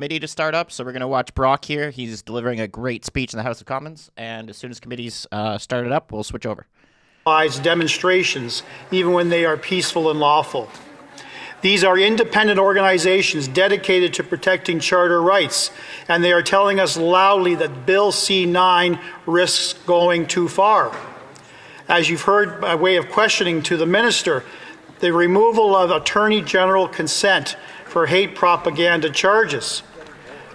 committee to start up, so we're going to watch Brock here. He's delivering a great speech in the House of Commons, and as soon as committee's started up, we'll switch over. Demonstrations, even when they are peaceful and lawful. These are independent organizations dedicated to protecting charter rights, and they are telling us loudly that Bill C-9 risks going too far. As you've heard by way of questioning to the Minister, the removal of Attorney General consent for hate propaganda charges.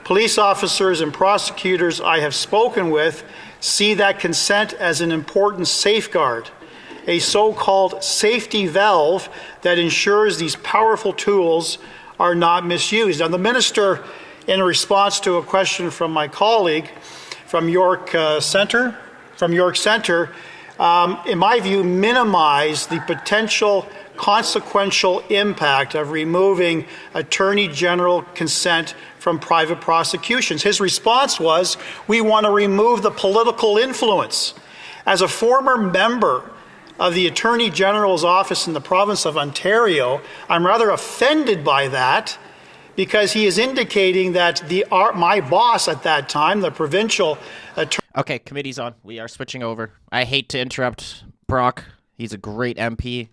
Police officers and prosecutors I have spoken with see that consent as an important safeguard, a so-called safety valve that ensures these powerful tools are not misused. Now, the Minister, in response to a question from my colleague from York Centre, in my view, minimized the potential consequential impact of removing Attorney General consent from private prosecutions. His response was, we want to remove the political influence. As a former member of the Attorney General's office in the province of Ontario, I'm rather offended by that, because he is indicating that my boss at that time, the provincial attorney... Okay, committee's on. We are switching over. I hate to interrupt Brock. He's a great MP.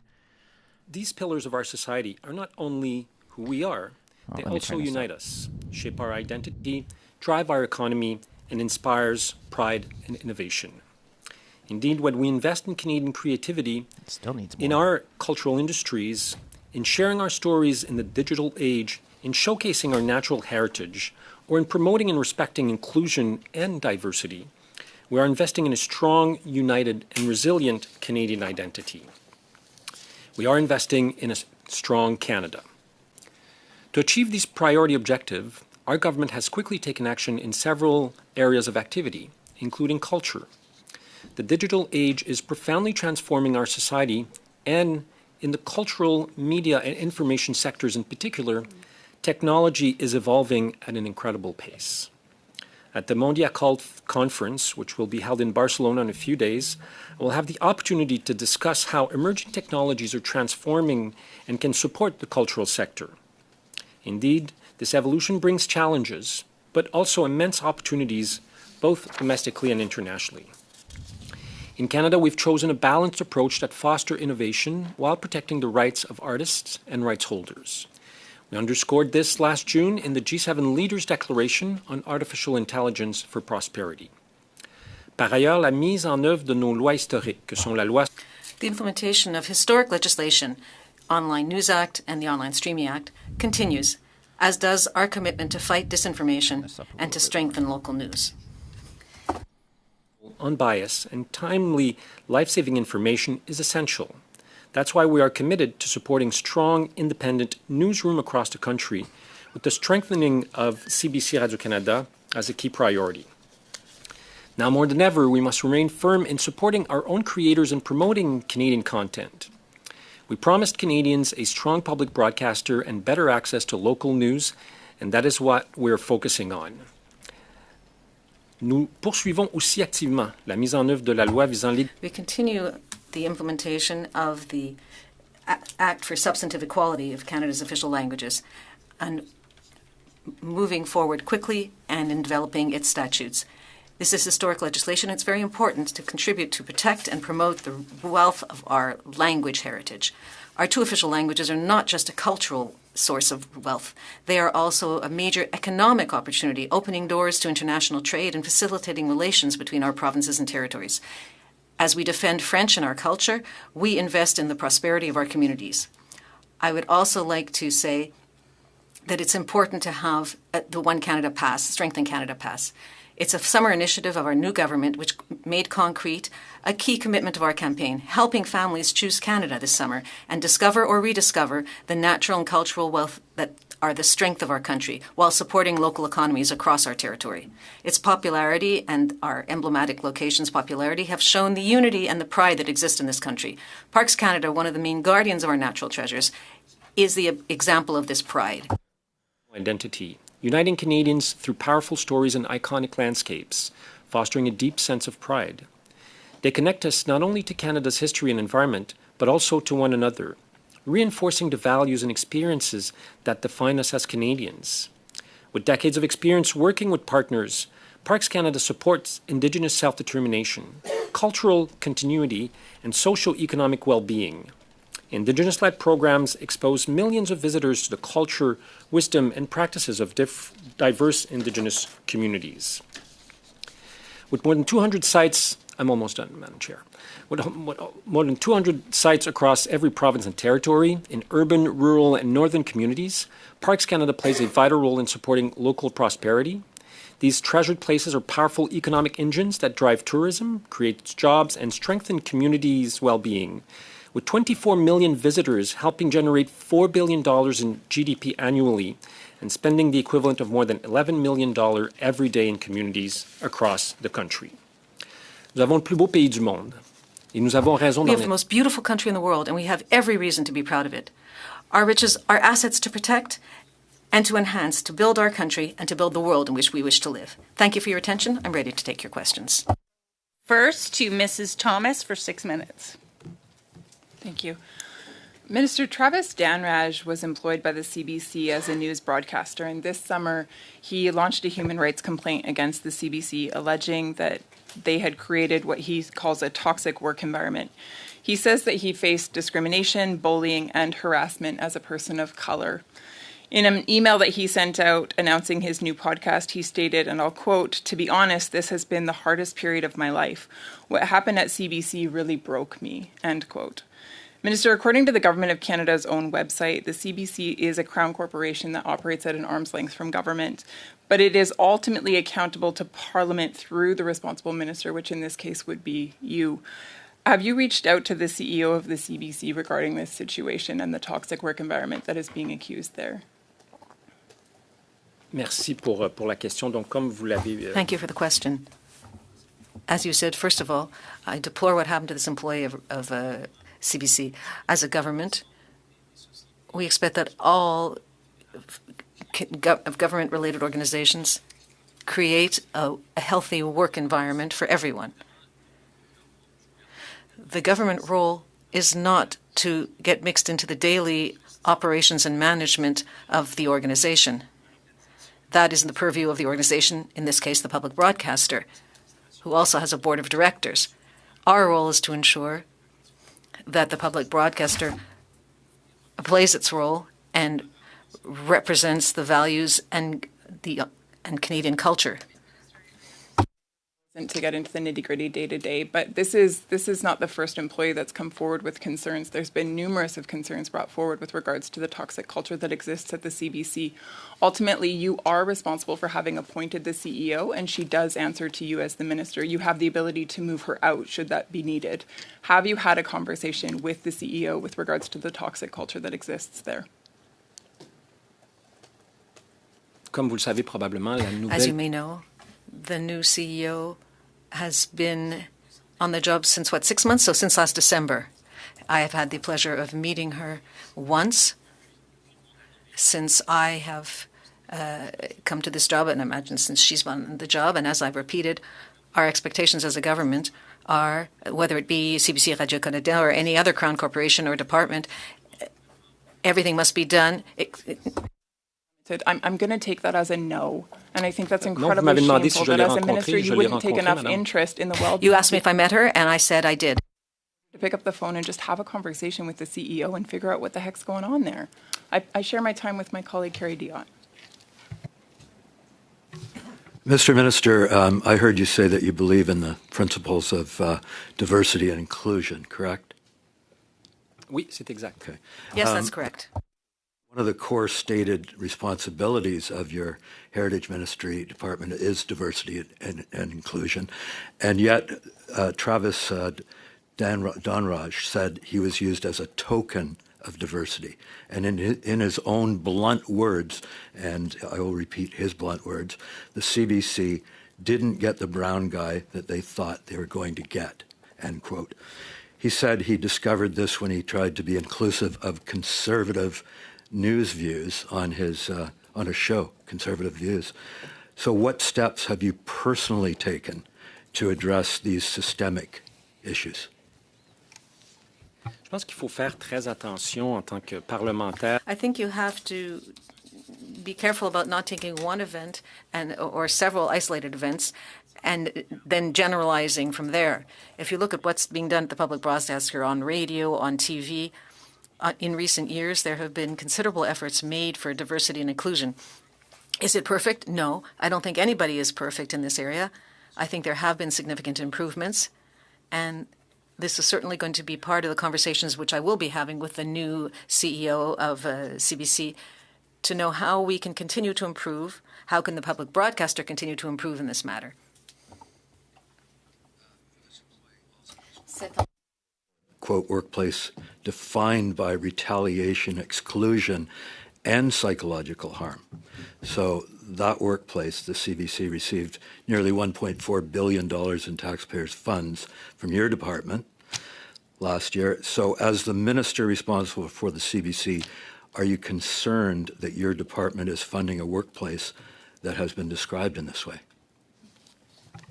These pillars of our society are not only who we are, they also unite us, shape our identity, drive our economy, and inspires pride and innovation. Indeed, when we invest in Canadian creativity, in our cultural industries, in sharing our stories in the digital age, in showcasing our natural heritage, or in promoting and respecting inclusion and diversity, we are investing in a strong, united, and resilient Canadian identity. We are investing in a strong Canada. To achieve this priority objective, our government has quickly taken action in several areas of activity, including culture. The digital age is profoundly transforming our society, and in the cultural, media, and information sectors in particular, technology is evolving at an incredible pace. At the Mondiacult conference, which will be held in Barcelona in a few days, we'll have the opportunity to discuss how emerging technologies are transforming and can support the cultural sector. Indeed, this evolution brings challenges, but also immense opportunities, both domestically and internationally. In Canada, we've chosen a balanced approach that fosters innovation while protecting the rights of artists and rights holders. We underscored this last June in the G7 Leaders' Declaration on Artificial Intelligence for Prosperity. Par ailleurs, la mise en œuvre de nos lois historiques, que sont la loi... The implementation of historic legislation, Online News Act and the Online Streaming Act, continues, as does our commitment to fight disinformation and to strengthen local news. Unbiased and timely life-saving information is essential. That's why we are committed to supporting strong, independent newsroom across the country, with the strengthening of CBC Radio-Canada as a key priority. Now more than ever, we must remain firm in supporting our own creators and promoting Canadian content. We promised Canadians a strong public broadcaster and better access to local news, and that is what we're focusing on. Nous poursuivons aussi activement la mise en œuvre de la loi visant les... We continue the implementation of the Act for Substantive Equality of Canada's official languages and moving forward quickly and in developing its statutes. This is historic legislation. It's very important to contribute to protect and promote the wealth of our language heritage. Our two official languages are not just a cultural source of wealth. They are also a major economic opportunity, opening doors to international trade and facilitating relations between our provinces and territories. As we defend French and our culture, we invest in the prosperity of our communities. I would also like to say that it's important to have the One Canada Pass, Strengthen Canada Pass. It's a summer initiative of our new government which made concrete a key commitment of our campaign, helping families choose Canada this summer and discover or rediscover the natural and cultural wealth that are the strength of our country, while supporting local economies across our territory. Its popularity and our emblematic locations' popularity have shown the unity and the pride that exist in this country. Parks Canada, one of the main guardians of our natural treasures, is the example of this pride. Identity, uniting Canadians through powerful stories and iconic landscapes, fostering a deep sense of pride. They connect us not only to Canada's history and environment, but also to one another, reinforcing the values and experiences that define us as Canadians. With decades of experience working with partners, Parks Canada supports Indigenous self-determination, cultural continuity, and socio-economic well-being. Indigenous-led programs expose millions of visitors to the culture, wisdom, and practices of diverse Indigenous communities. With more than 200 sites, I'm almost done, Madam Chair. With more than 200 sites across every province and territory, in urban, rural, and northern communities, Parks Canada plays a vital role in supporting local prosperity. These treasured places are powerful economic engines that drive tourism, create jobs, and strengthen communities' well-being. With 24 million visitors helping generate $4 billion in GDP annually and spending the equivalent of more than $11 million every day in communities across the country. Nous avons le plus beau pays du monde. Et nous avons raison We have the most beautiful country in the world, and we have every reason to be proud of it. Our riches are assets to protect and to enhance, to build our country and to build the world in which we wish to live. Thank you for your attention. I'm ready to take your questions. First, to Mrs. Thomas for 6 minutes. Thank you. Minister Travis Danraj was employed by the CBC as a news broadcaster, and this summer he launched a human rights complaint against the CBC, alleging that they had created what he calls a toxic work environment. He says that he faced discrimination, bullying, and harassment as a person of color. In an email that he sent out announcing his new podcast, he stated, and I'll quote, "To be honest, this has been the hardest period of my life. What happened at CBC really broke me," end quote. Minister, according to the Government of Canada's own website, the CBC is a Crown corporation that operates at an arm's length from government, but it is ultimately accountable to Parliament through the responsible minister, which in this case would be you. Have you reached out to the CEO of the CBC regarding this situation and the toxic work environment that is being accused there? Merci pour la question. Donc, comme vous l'avez... Thank you for the question. As you said, first of all, I deplore what happened to this employee of CBC. As a government, we expect that all government-related organizations create a healthy work environment for everyone. The government role is not to get mixed into the daily operations and management of the organization. That is in the purview of the organization, in this case the public broadcaster, who also has a board of directors. Our role is to ensure that the public broadcaster plays its role and represents the values and Canadian culture. To get into the nitty-gritty day-to-day, but this is not the first employee that's come forward with concerns. There's been numerous of concerns brought forward with regards to the toxic culture that exists at the CBC. Ultimately, you are responsible for having appointed the CEO, and she does answer to you as the minister. You have the ability to move her out should that be needed. Have you had a conversation with the CEO with regards to the toxic culture that exists there? Comme vous le savez probablement, la nouvelle... As you may know, the new CEO has been on the job since, 6 months? So since last December. I have had the pleasure of meeting her once since I have come to this job, and I imagine since she's on the job. And as I've repeated, our expectations as a government are, whether it be CBC Radio-Canada or any other Crown corporation or department, everything must be done. I'm going to take that as a no, and I think that's incredibly shameful that as a minister you wouldn't take enough interest in the well-being. You asked me if I met her, and I said I did. To pick up the phone and just have a conversation with the CEO and figure out what the heck's going on there. I share my time with my colleague Carrie Diot. Mr. Minister, I heard you say that you believe in the principles of diversity and inclusion, correct? Oui, c'est exact. Okay. Yes, that's correct. One of the core stated responsibilities of your Heritage Ministry department is diversity and inclusion, and yet Travis Danraj said he was used as a token of diversity. And in his own blunt words, and I will repeat his blunt words, the CBC didn't get the brown guy that they thought they were going to get, end quote. He said he discovered this when he tried to be inclusive of conservative news views on his show, Conservative Views. So what steps have you personally taken to address these systemic issues? Je pense qu'il faut faire très attention en tant que parlementaire. I think you have to be careful about not taking one event or several isolated events and then generalizing from there. If you look at what's being done at the public broadcaster on radio, on TV, in recent years, there have been considerable efforts made for diversity and inclusion. Is it perfect? No. I don't think anybody is perfect in this area. I think there have been significant improvements, and this is certainly going to be part of the conversations which I will be having with the new CEO of CBC to know how we can continue to improve, how can the public broadcaster continue to improve in this matter. Quote, workplace defined by retaliation, exclusion, and psychological harm. So that workplace, the CBC received nearly $1.4 billion in taxpayers' funds from your department last year. So as the minister responsible for the CBC, are you concerned that your department is funding a workplace that has been described in this way?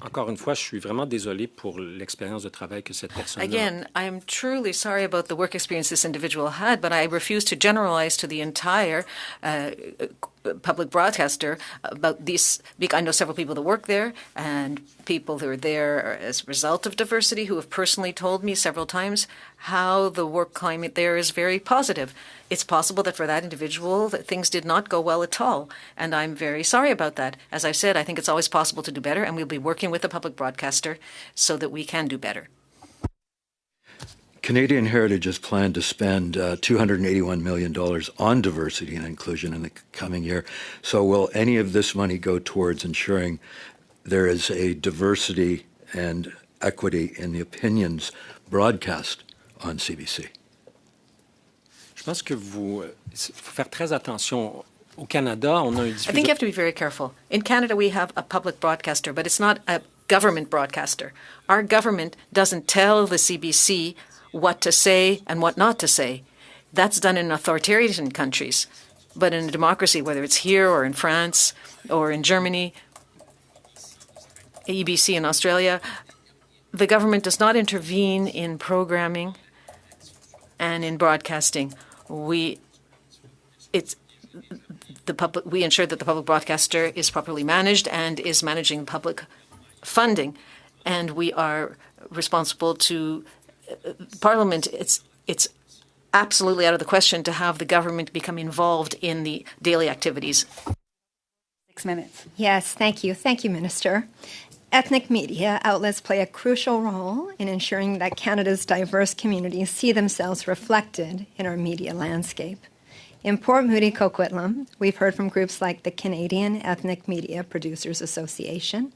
Encore une fois, je suis vraiment désolé pour l'expérience de travail que cette personne a. Again, I am truly sorry about the work experience this individual had, but I refuse to generalize to the entire public broadcaster about these. I know several people that work there and people who are there as a result of diversity who have personally told me several times how the work climate there is very positive. It's possible that for that individual that things did not go well at all, and I'm very sorry about that. As I said, I think it's always possible to do better, and we'll be working with the public broadcaster so that we can do better. Canadian Heritage has planned to spend $281 million on diversity and inclusion in the coming year. So will any of this money go towards ensuring there is a diversity and equity in the opinions broadcast on CBC? Je pense que faut faire très attention. Au Canada, on a un I think you have to be very careful. In Canada, we have a public broadcaster, but it's not a government broadcaster. Our government doesn't tell the CBC what to say and what not to say. That's done in authoritarian countries. But in a democracy, whether it's here or in France or in Germany, EBC in Australia, the government does not intervene in programming and in broadcasting. We ensure that the public broadcaster is properly managed and is managing public funding, and we are responsible to Parliament. It's absolutely out of the question to have the government become involved in the daily activities. 6 minutes. Yes, thank you. Thank you, Minister. Ethnic media outlets play a crucial role in ensuring that Canada's diverse communities see themselves reflected in our media landscape. In Port Moody, Coquitlam, we've heard from groups like the Canadian Ethnic Media Producers Association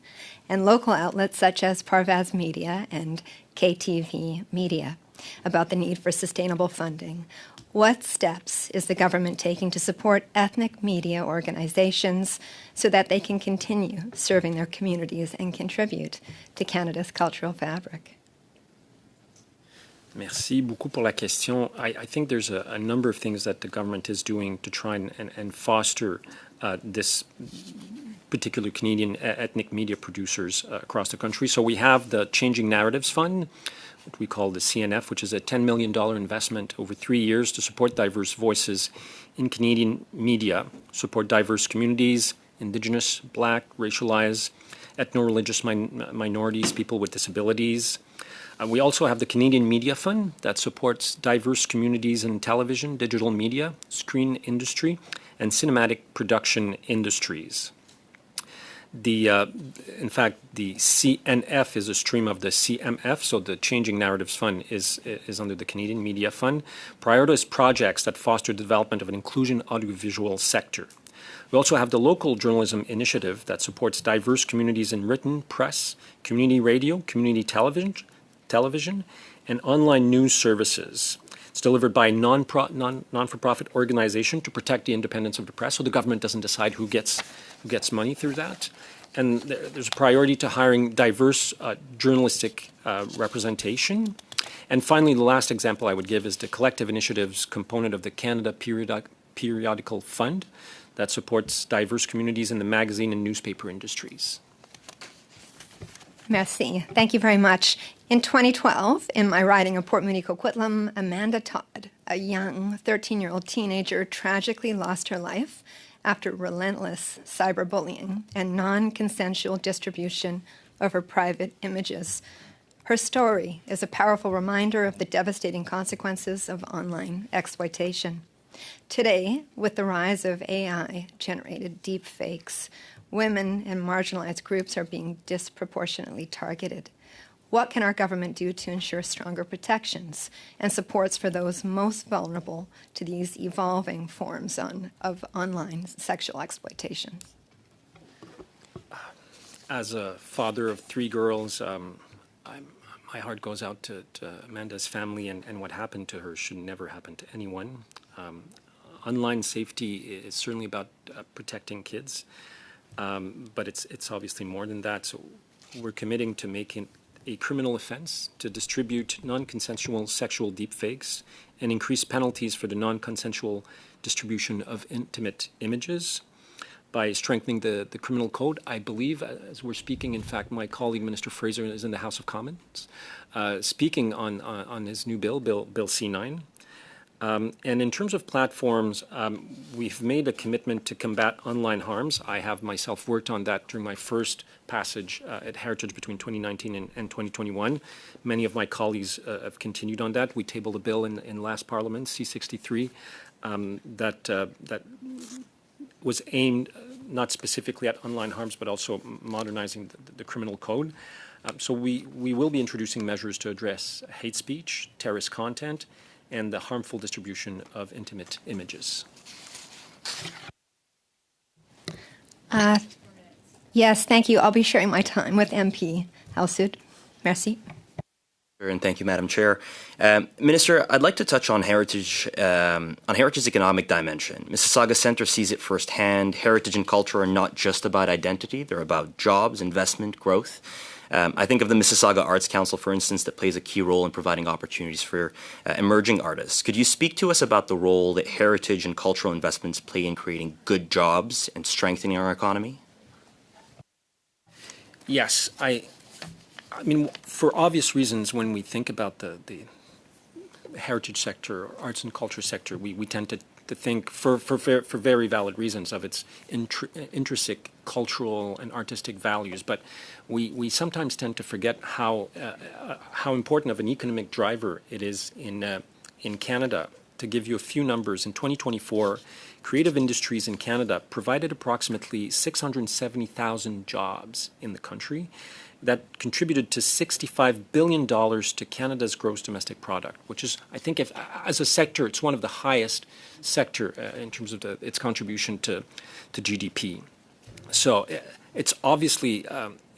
and local outlets such as Parvaz Media and KTV Media about the need for sustainable funding. What steps is the government taking to support ethnic media organizations so that they can continue serving their communities and contribute to Canada's cultural fabric? Merci beaucoup pour la question. I think there's a number of things that the government is doing to try and foster this particular Canadian ethnic media producers across the country. So we have the Changing Narratives Fund, what we call the CNF, which is a $10 million investment over 3 years to support diverse voices in Canadian media, support diverse communities, Indigenous, Black, racialized, ethno-religious minorities, people with disabilities. We also have the Canadian Media Fund that supports diverse communities in television, digital media, screen industry, and cinematic production industries. In fact, the CNF is a stream of the CMF, so the Changing Narratives Fund is under the Canadian Media Fund. Prioritize projects that foster the development of an inclusion audiovisual sector. We also have the Local Journalism Initiative that supports diverse communities in written press, community radio, community television, and online news services. It's delivered by a non-for-profit organization to protect the independence of the press, so the government doesn't decide who gets money through that. And there's a priority to hiring diverse journalistic representation. And finally, the last example I would give is the collective initiatives component of the Canada Periodical Fund that supports diverse communities in the magazine and newspaper industries. Merci. Thank you very much. In 2012, in my riding of Port Moody, Coquitlam, Amanda Todd, a young 13-year-old teenager, tragically lost her life after relentless cyberbullying and non-consensual distribution of her private images. Her story is a powerful reminder of the devastating consequences of online exploitation. Today, with the rise of AI-generated deepfakes, women and marginalized groups are being disproportionately targeted. What can our government do to ensure stronger protections and supports for those most vulnerable to these evolving forms of online sexual exploitation? As a father of 3 girls, my heart goes out to Amanda's family, and what happened to her should never happen to anyone. Online safety is certainly about protecting kids, but it's obviously more than that. So we're committing to making a criminal offense to distribute non-consensual sexual deepfakes and increase penalties for the non-consensual distribution of intimate images. By strengthening the criminal code, I believe, as we're speaking, in fact, my colleague, Minister Fraser, is in the House of Commons, speaking on his new bill C9. And in terms of platforms, we've made a commitment to combat online harms. I have myself worked on that during my first passage at Heritage between 2019 and 2021. Many of my colleagues have continued on that. We tabled a bill in last Parliament, C63, that was aimed not specifically at online harms, but also modernizing the criminal code. So we will be introducing measures to address hate speech, terrorist content, and the harmful distribution of intimate images. Yes, thank you. I'll be sharing my time with MP Halsud. Merci. And thank you, Madam Chair. Minister, I'd like to touch on Heritage's economic dimension. Mississauga Centre sees it firsthand. Heritage and culture are not just about identity. They're about jobs, investment, growth. I think of the Mississauga Arts Council, for instance, that plays a key role in providing opportunities for emerging artists. Could you speak to us about the role that heritage and cultural investments play in creating good jobs and strengthening our economy? Yes, I mean, for obvious reasons, when we think about the heritage sector, arts and culture sector, we tend to think, for very valid reasons, of its intrinsic cultural and artistic values. But we sometimes tend to forget how important of an economic driver it is in Canada. To give you a few numbers, in 2024, creative industries in Canada provided approximately 670,000 jobs in the country. That contributed to $65 billion to Canada's gross domestic product, which is, I think, as a sector, it's one of the highest sector in terms of its contribution to GDP. So it's obviously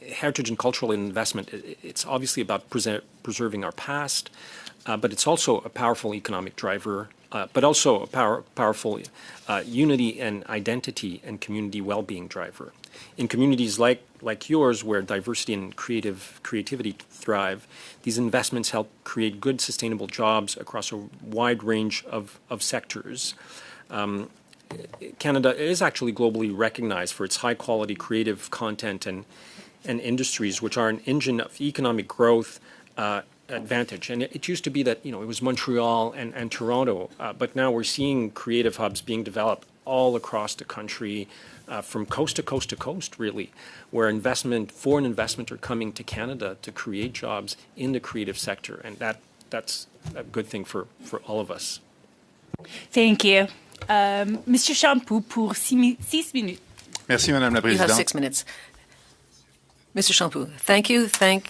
heritage and cultural investment. It's obviously about preserving our past, but it's also a powerful economic driver, but also a powerful unity and identity and community well-being driver. In communities like yours, where diversity and creativity thrive, these investments help create good, sustainable jobs across a wide range of sectors. Canada is actually globally recognized for its high-quality creative content and industries, which are an engine of economic growth advantage. And it used to be that, it was Montreal and Toronto, but now we're seeing creative hubs being developed all across the country, from coast to coast to coast, really, where foreign investment are coming to Canada to create jobs in the creative sector. And that's a good thing for all of us. Thank you. Mr. Champoux pour 6 minutes. Merci, Madame la Présidente. You have 6 minutes. Mr. Champoux, thank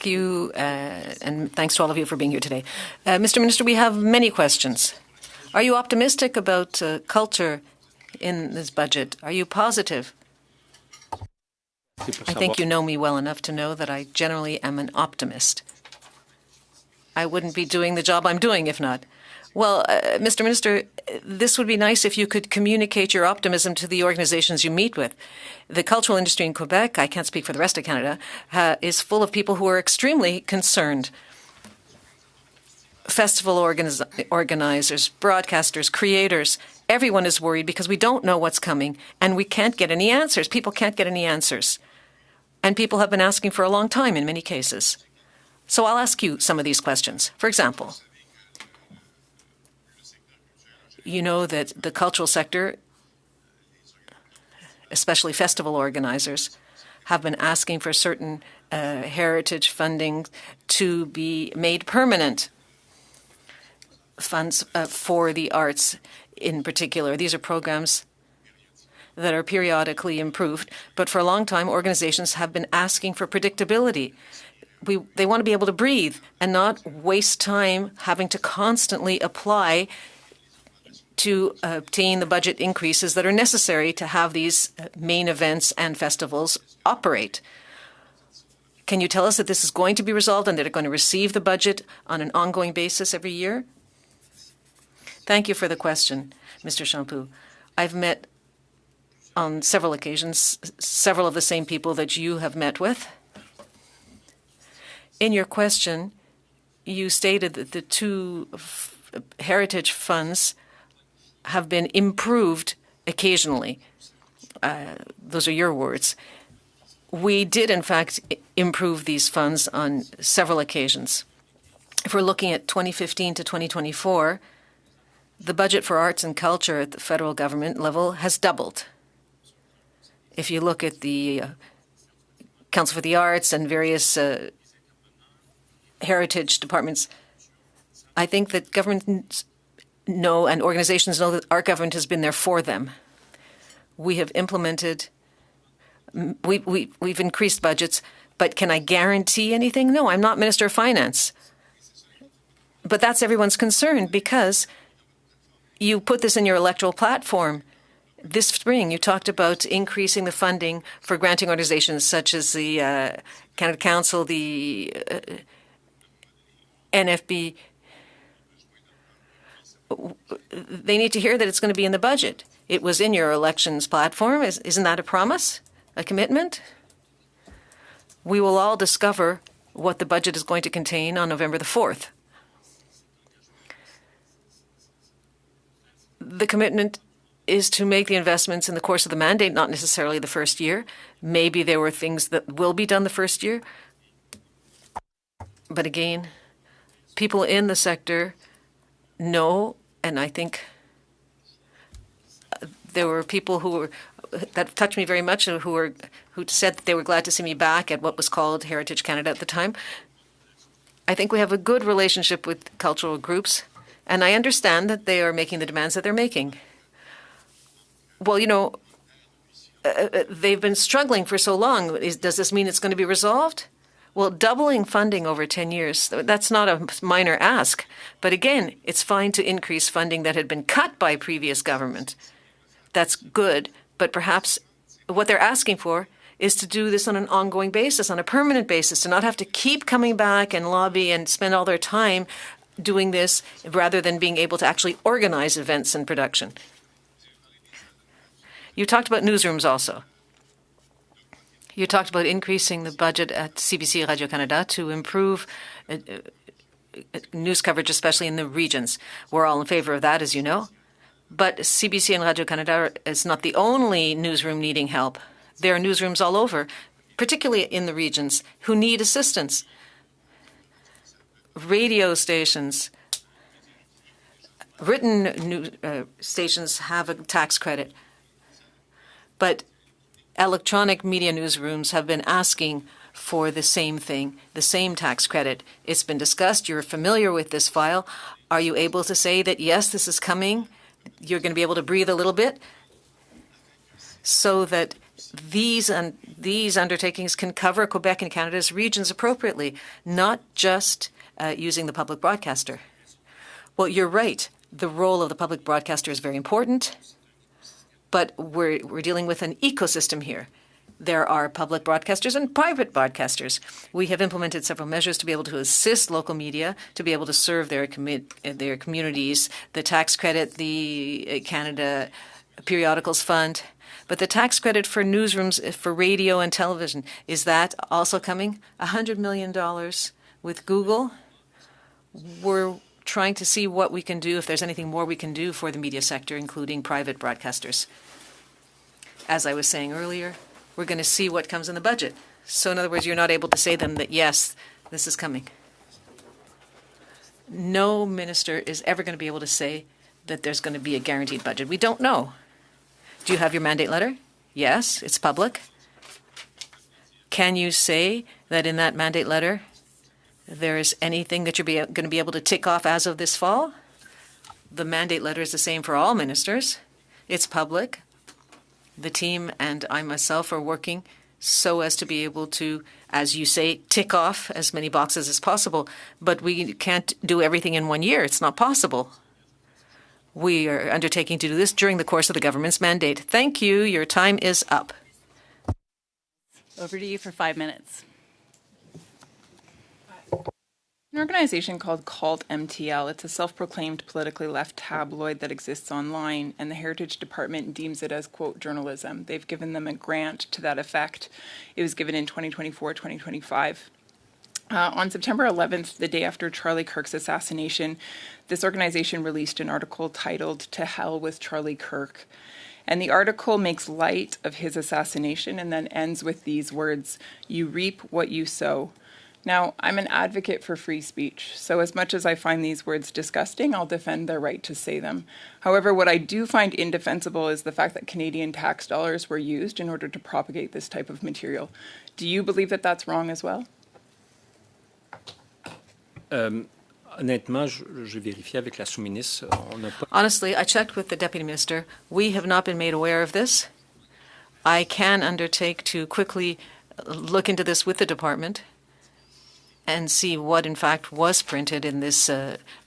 you, and thanks to all of you for being here today. Mr. Minister, we have many questions. Are you optimistic about culture in this budget? Are you positive? I think you know me well enough to know that I generally am an optimist. I wouldn't be doing the job I'm doing if not. Well, Mr. Minister, this would be nice if you could communicate your optimism to the organizations you meet with. The cultural industry in Quebec, I can't speak for the rest of Canada, is full of people who are extremely concerned. Festival organizers, broadcasters, creators, everyone is worried because we don't know what's coming and we can't get any answers. People can't get any answers. And people have been asking for a long time in many cases. So I'll ask you some of these questions. For example, you know that the cultural sector especially festival organizers, have been asking for certain heritage funding to be made permanent. Funds for the arts in particular. These are programs that are periodically improved, but for a long time organizations have been asking for predictability. They want to be able to breathe and not waste time having to constantly apply to obtain the budget increases that are necessary to have these main events and festivals operate. Can you tell us that this is going to be resolved and that they're going to receive the budget on an ongoing basis every year? Thank you for the question, Mr. Champoux. I've met on several occasions several of the same people that you have met with. In your question, you stated that the two heritage funds have been improved occasionally. Those are your words. We did, in fact, improve these funds on several occasions. If we're looking at 2015 to 2024, the budget for arts and culture at the federal government level has doubled. If you look at the Council for the Arts and various heritage departments, I think that governments know and organizations know that our government has been there for them. We have implemented, we've increased budgets, but can I guarantee anything? No, I'm not Minister of Finance. But that's everyone's concern because you put this in your electoral platform. This spring, you talked about increasing the funding for granting organizations such as the Canada Council, the NFB. They need to hear that it's going to be in the budget. It was in your elections platform. Isn't that a promise, a commitment? We will all discover what the budget is going to contain on November the 4th. The commitment is to make the investments in the course of the mandate, not necessarily the first year. Maybe there were things that will be done the first year. But again, people in the sector know, and I think there were people that touched me very much who said that they were glad to see me back at what was called Heritage Canada at the time. I think we have a good relationship with cultural groups, and I understand that they are making the demands that they're making. Well, you know, they've been struggling for so long. Does this mean it's going to be resolved? Well, doubling funding over 10 years, that's not a minor ask. But again, it's fine to increase funding that had been cut by previous government. That's good, but perhaps what they're asking for is to do this on an ongoing basis, on a permanent basis, to not have to keep coming back and lobby and spend all their time doing this rather than being able to actually organize events and production. You talked about newsrooms also. You talked about increasing the budget at CBC and Radio-Canada to improve news coverage, especially in the regions. We're all in favor of that, as you know. But CBC and Radio-Canada is not the only newsroom needing help. There are newsrooms all over, particularly in the regions, who need assistance. Radio stations, written news stations have a tax credit. But electronic media newsrooms have been asking for the same thing, the same tax credit. It's been discussed. You're familiar with this file. Are you able to say that, yes, this is coming? You're going to be able to breathe a little bit so that these undertakings can cover Quebec and Canada's regions appropriately, not just using the public broadcaster. Well, you're right. The role of the public broadcaster is very important. But we're dealing with an ecosystem here. There are public broadcasters and private broadcasters. We have implemented several measures to be able to assist local media to be able to serve their communities, the tax credit, the Canada Periodicals Fund. But the tax credit for newsrooms, for radio and television, is that also coming? $100 million with Google. We're trying to see what we can do, if there's anything more we can do for the media sector, including private broadcasters. As I was saying earlier, we're going to see what comes in the budget. So in other words, you're not able to say them that, yes, this is coming. No minister is ever going to be able to say that there's going to be a guaranteed budget. We don't know. Do you have your mandate letter? Yes, it's public. Can you say that in that mandate letter there is anything that you're going to be able to tick off as of this fall? The mandate letter is the same for all ministers. It's public. The team and I myself are working so as to be able to, as you say, tick off as many boxes as possible. But we can't do everything in 1 year. It's not possible. We are undertaking to do this during the course of the government's mandate. Thank you. Your time is up. Over to you for 5 minutes. An organization called Cult MTL. It's a self-proclaimed politically left tabloid that exists online, and the Heritage Department deems it as, quote, journalism. They've given them a grant to that effect. It was given in 2024-2025. On September 11th, the day after Charlie Kirk's assassination, this organization released an article titled "To Hell with Charlie Kirk." And the article makes light of his assassination and then ends with these words, "You reap what you sow." Now, I'm an advocate for free speech, so as much as I find these words disgusting, I'll defend their right to say them. However, what I do find indefensible is the fact that Canadian tax dollars were used in order to propagate this type of material. Do you believe that that's wrong as well? Honnêtement, j'ai vérifié avec la sous-ministre. Honestly, I checked with the Deputy Minister. We have not been made aware of this. I can undertake to quickly look into this with the department and see what, in fact, was printed in this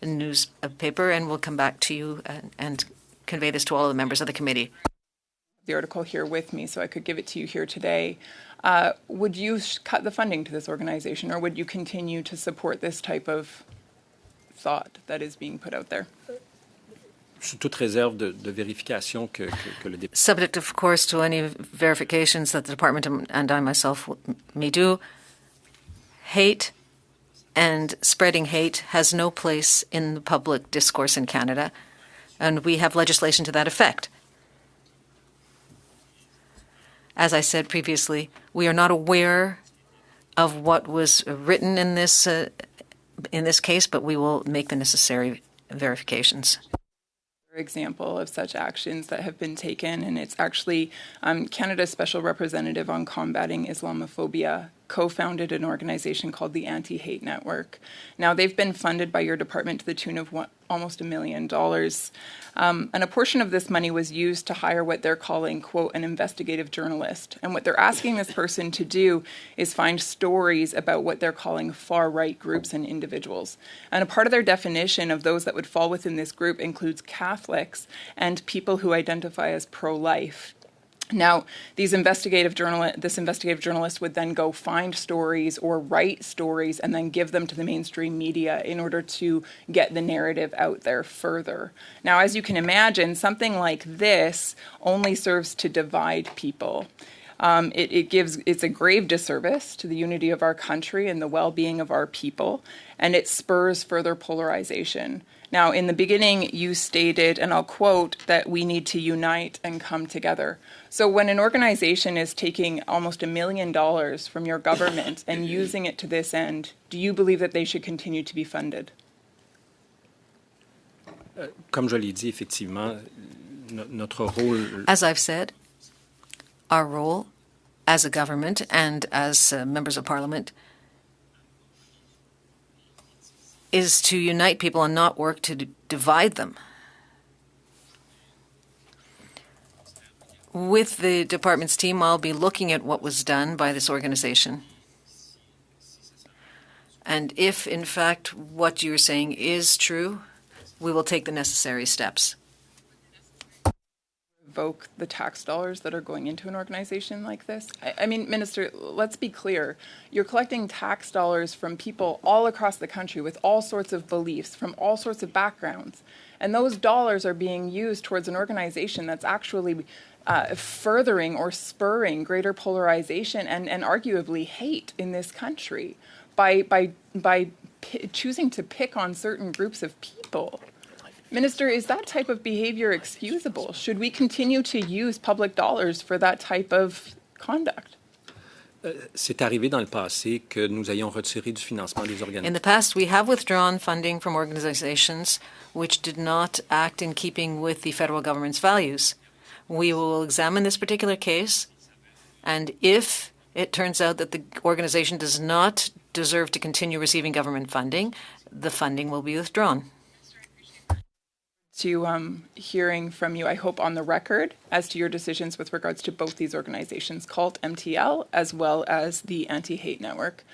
newspaper, and we'll come back to you and convey this to all of the members of the committee. The article here with me, so I could give it to you here today. Would you cut the funding to this organization, or would you continue to support this type of thought that is being put out there? Sous toute réserve de vérification que le député. Subject, of course, to any verifications that the department and I myself may do. Hate and spreading hate has no place in the public discourse in Canada, and we have legislation to that effect. As I said previously, we are not aware of what was written in this case, but we will make the necessary verifications. Example of such actions that have been taken, and it's actually Canada's Special Representative on Combating Islamophobia co-founded an organization called the Anti-Hate Network. Now, they've been funded by your department to the tune of almost $1 million. And a portion of this money was used to hire what they're calling, quote, an investigative journalist. And what they're asking this person to do is find stories about what they're calling far-right groups and individuals. And a part of their definition of those that would fall within this group includes Catholics and people who identify as pro-life. Now, this investigative journalist would then go find stories or write stories and then give them to the mainstream media in order to get the narrative out there further. Now, as you can imagine, something like this only serves to divide people. It's a grave disservice to the unity of our country and the well-being of our people, and it spurs further polarization. Now, in the beginning, you stated, and I'll quote, that we need to unite and come together. So when an organization is taking almost $1 million from your government and using it to this end, do you believe that they should continue to be funded? Comme je l'ai dit, effectivement, notre rôle. As I've said, our role as a government and as members of parliament is to unite people and not work to divide them. With the department's team, I'll be looking at what was done by this organization. And if, in fact, what you're saying is true, we will take the necessary steps. Revoke the tax dollars that are going into an organization like this? I mean, Minister, let's be clear. You're collecting tax dollars from people all across the country with all sorts of beliefs, from all sorts of backgrounds. And those dollars are being used towards an organization that's actually furthering or spurring greater polarization and arguably hate in this country by choosing to pick on certain groups of people. Minister, is that type of behavior excusable? Should we continue to use public dollars for that type of conduct? C'est arrivé dans le passé que nous ayons retiré du financement des organisations. In the past, we have withdrawn funding from organizations which did not act in keeping with the federal government's values. We will examine this particular case, and if it turns out that the organization does not deserve to continue receiving government funding, the funding will be withdrawn. To hearing from you, I hope on the record, as to your decisions with regards to both these organizations, CULT, MTL, as well as the Anti-Hate Network.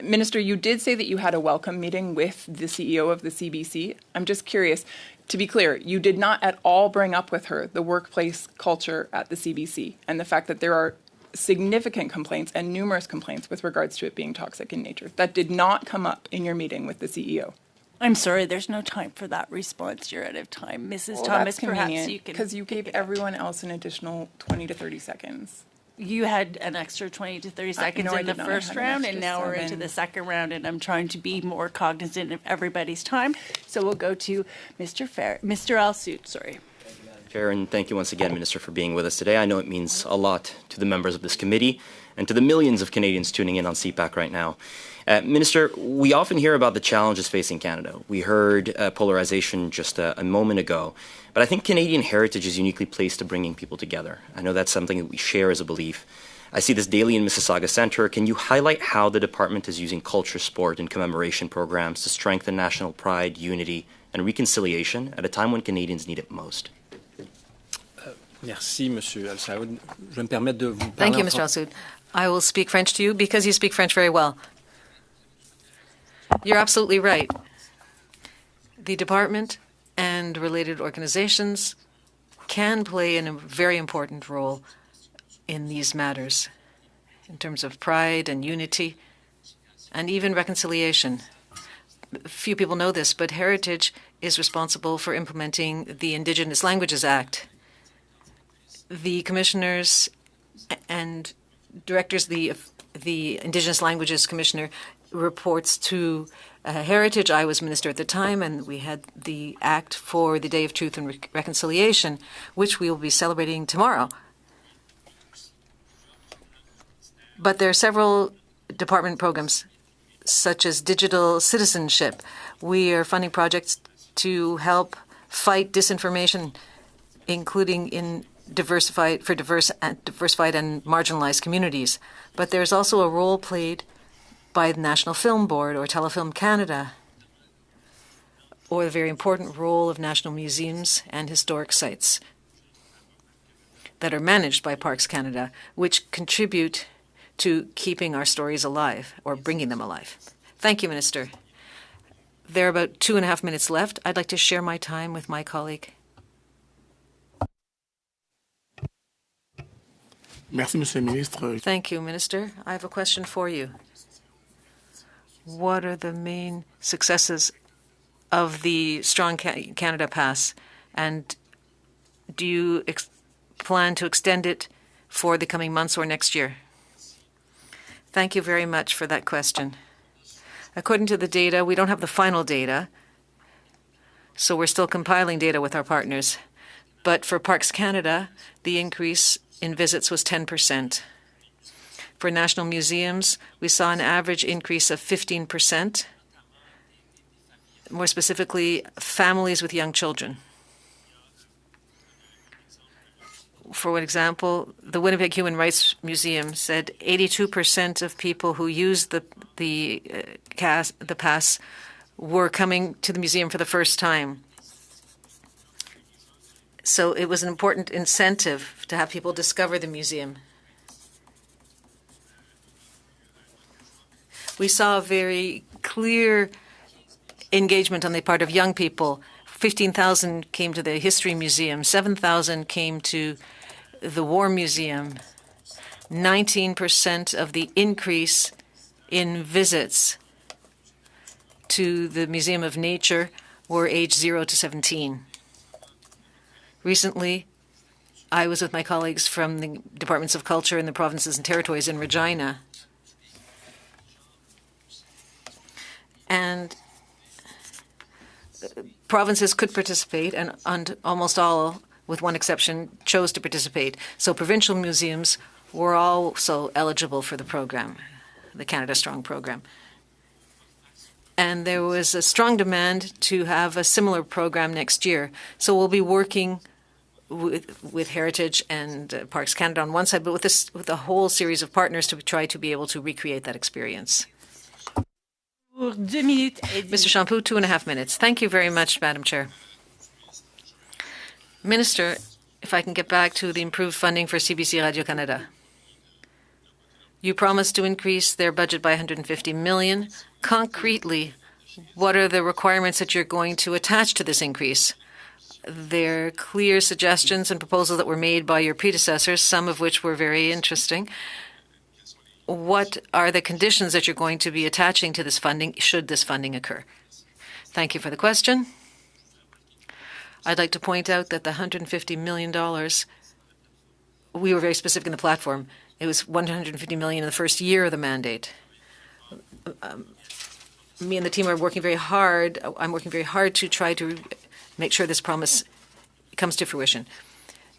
Minister, you did say that you had a welcome meeting with the CEO of the CBC. I'm just curious, to be clear, you did not at all bring up with her the workplace culture at the CBC and the fact that there are significant complaints and numerous complaints with regards to it being toxic in nature. That did not come up in your meeting with the CEO. I'm sorry, there's no time for that response. You're out of time. Mrs. Thomas, perhaps you can... because you gave everyone else an additional 20 to 30 seconds. You had an extra 20 to 30 seconds in the first round, and now we're into the second round, and I'm trying to be more cognizant of everybody's time. So we'll go to Mr. Alsuit, sorry. Chair, and thank you once again, Minister, for being with us today. I know it means a lot to the members of this committee and to the millions of Canadians tuning in on CPAC right now. Minister, we often hear about the challenges facing Canada. We heard polarization just a moment ago, but I think Canadian heritage is uniquely placed to bringing people together. I know that's something that we share as a belief. I see this daily in Mississauga Centre. Can you highlight how the department is using culture, sport, and commemoration programs to strengthen national pride, unity, and reconciliation at a time when Canadians need it most? Merci, Monsieur Alsaoud. Je vais me permettre de vous parler. Thank you, Mr. Alsaoud. I will speak French to you because you speak French very well. You're absolutely right. The department and related organizations can play a very important role in these matters in terms of pride and unity and even reconciliation. Few people know this, but Heritage is responsible for implementing the Indigenous Languages Act. The commissioners and directors, the Indigenous Languages Commissioner reports to Heritage. I was minister at the time, and we had the Act for the Day of Truth and Reconciliation, which we will be celebrating tomorrow. But there are several department programs, such as digital citizenship. We are funding projects to help fight disinformation, including in diversified and marginalized communities. But there's also a role played by the National Film Board or Telefilm Canada, or the very important role of national museums and historic sites that are managed by Parks Canada, which contribute to keeping our stories alive or bringing them alive. Thank you, Minister. There are about 2.5 minutes left. I'd like to share my time with my colleague. Merci, Monsieur le Ministre. Thank you, Minister. I have a question for you. What are the main successes of the Strong Canada Pass, and do you plan to extend it for the coming months or next year? Thank you very much for that question. According to the data, we don't have the final data, so we're still compiling data with our partners. But for Parks Canada, the increase in visits was 10%. For national museums, we saw an average increase of 15%, more specifically, families with young children. For example, the Winnipeg Human Rights Museum said 82% of people who used the pass were coming to the museum for the first time. So it was an important incentive to have people discover the museum. We saw a very clear engagement on the part of young people. 15,000 came to the History Museum, 7,000 came to the War Museum. 19% of the increase in visits to the Museum of Nature were aged 0 to 17. Recently, I was with my colleagues from the Departments of Culture in the provinces and territories in Regina. And provinces could participate, and almost all, with one exception, chose to participate. So provincial museums were also eligible for the program, the Canada Strong program. And there was a strong demand to have a similar program next year. So we'll be working with Heritage and Parks Canada on one side, but with a whole series of partners to try to be able to recreate that experience. Mr. Champoux, 2.5 minutes. Thank you very much, Madam Chair. Minister, if I can get back to the improved funding for CBC Radio-Canada. You promised to increase their budget by 150 million. Concretely, what are the requirements that you're going to attach to this increase? There are clear suggestions and proposals that were made by your predecessors, some of which were very interesting. What are the conditions that you're going to be attaching to this funding, should this funding occur? Thank you for the question. I'd like to point out that the $150 million, we were very specific in the platform. It was $150 million in the first year of the mandate. Me and the team are working very hard. I'm working very hard to try to make sure this promise comes to fruition.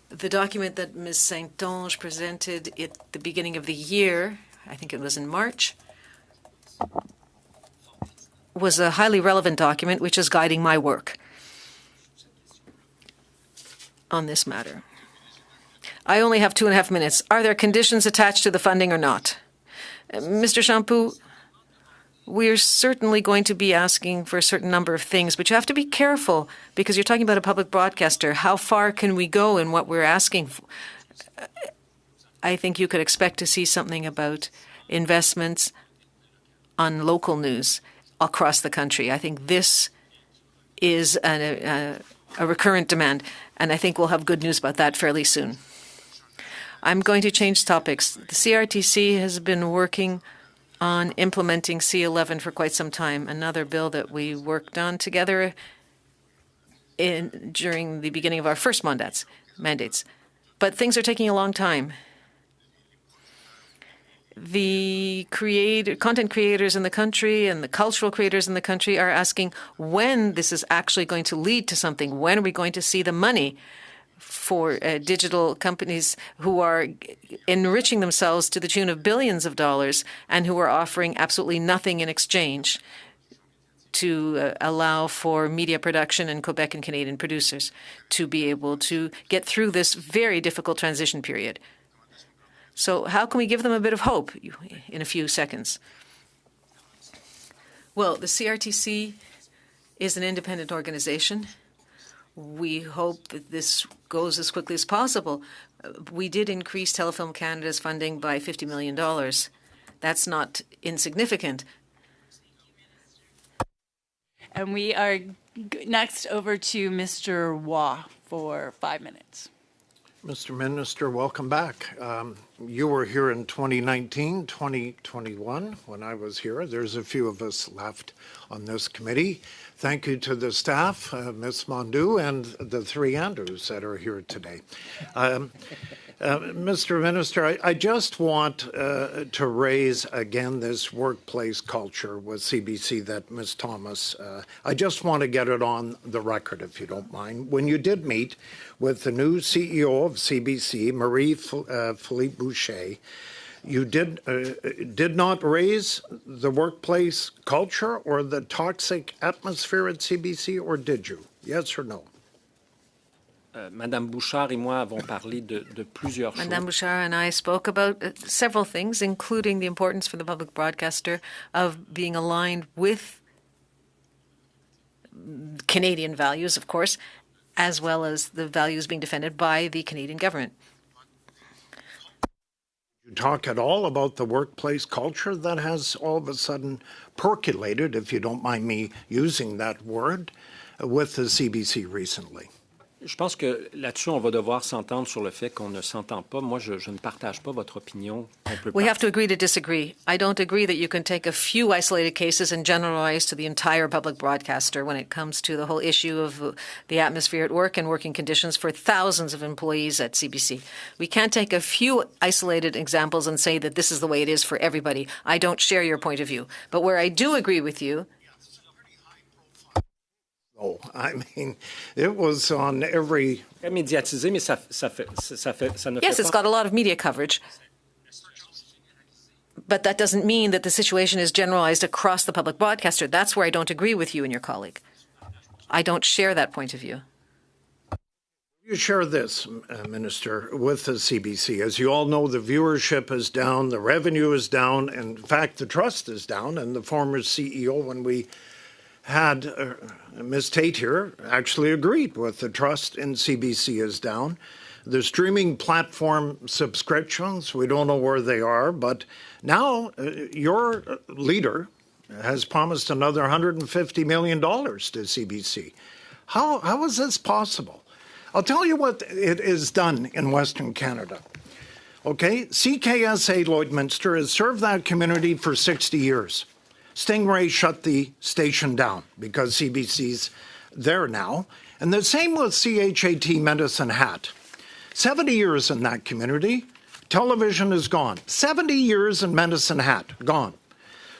The document that Ms. Saint-Onge presented at the beginning of the year, I think it was in March, was a highly relevant document which is guiding my work on this matter. I only have 2.5 minutes. Are there conditions attached to the funding or not? Mr. Champoux, we're certainly going to be asking for a certain number of things, but you have to be careful because you're talking about a public broadcaster. How far can we go in what we're asking for? I think you could expect to see something about investments on local news across the country. I think this is a recurrent demand, and I think we'll have good news about that fairly soon. I'm going to change topics. The CRTC has been working on implementing C11 for quite some time, another bill that we worked on together during the beginning of our first mandates. But things are taking a long time. The content creators in the country and the cultural creators in the country are asking when this is actually going to lead to something. When are we going to see the money for digital companies who are enriching themselves to the tune of billions of dollars and who are offering absolutely nothing in exchange to allow for media production in Quebec and Canadian producers to be able to get through this very difficult transition period? So how can we give them a bit of hope in a few seconds? Well, the CRTC is an independent organization. We hope that this goes as quickly as possible. We did increase Telefilm Canada's funding by $50 million. That's not insignificant. And we are next over to Mr. Waugh for 5 minutes. Mr. Minister, welcome back. You were here in 2019, 2021 when I was here. There's a few of us left on this committee. Thank you to the staff, Ms. Mondu, and the three Andrews that are here today. Mr. Minister, I just want to raise again this workplace culture with CBC that Ms. Thomas, I just want to get it on the record, if you don't mind. When you did meet with the new CEO of CBC, Marie-Philippe Boucher, you did not raise the workplace culture or the toxic atmosphere at CBC, or did you? Yes or no? Madame Bouchard et moi avons parlé de plusieurs choses. Madame Bouchard and I spoke about several things, including the importance for the public broadcaster of being aligned with Canadian values, of course, as well as the values being defended by the Canadian government. You talk at all about the workplace culture that has all of a sudden percolated, if you don't mind me using that word, with the CBC recently? Je pense que là-dessus, on va devoir s'entendre sur le fait qu'on ne s'entend pas. Moi, je ne partage pas votre opinion. We have to agree to disagree. I don't agree that you can take a few isolated cases and generalize to the entire public broadcaster when it comes to the whole issue of the atmosphere at work and working conditions for thousands of employees at CBC. We can't take a few isolated examples and say that this is the way it is for everybody. I don't share your point of view. But where I do agree with you, I mean, it was on every... Médiatisé, mais ça ne yes, it's got a lot of media coverage. But that doesn't mean that the situation is generalized across the public broadcaster. That's where I don't agree with you and your colleague. I don't share that point of view. You share this, Minister, with the CBC. As you all know, the viewership is down, the revenue is down, and in fact, the trust is down. And the former CEO, when we had Ms. Tate here, actually agreed with the trust in CBC is down. The streaming platform subscriptions, we don't know where they are, but now your leader has promised another $150 million to CBC. How is this possible? I'll tell you what it is done in Western Canada. Okay, CKSA Lloydminster has served that community for 60 years. Stingray shut the station down because CBC's there now. And the same with CHAT Medicine Hat. 70 years in that community, television is gone. 70 years in Medicine Hat, gone.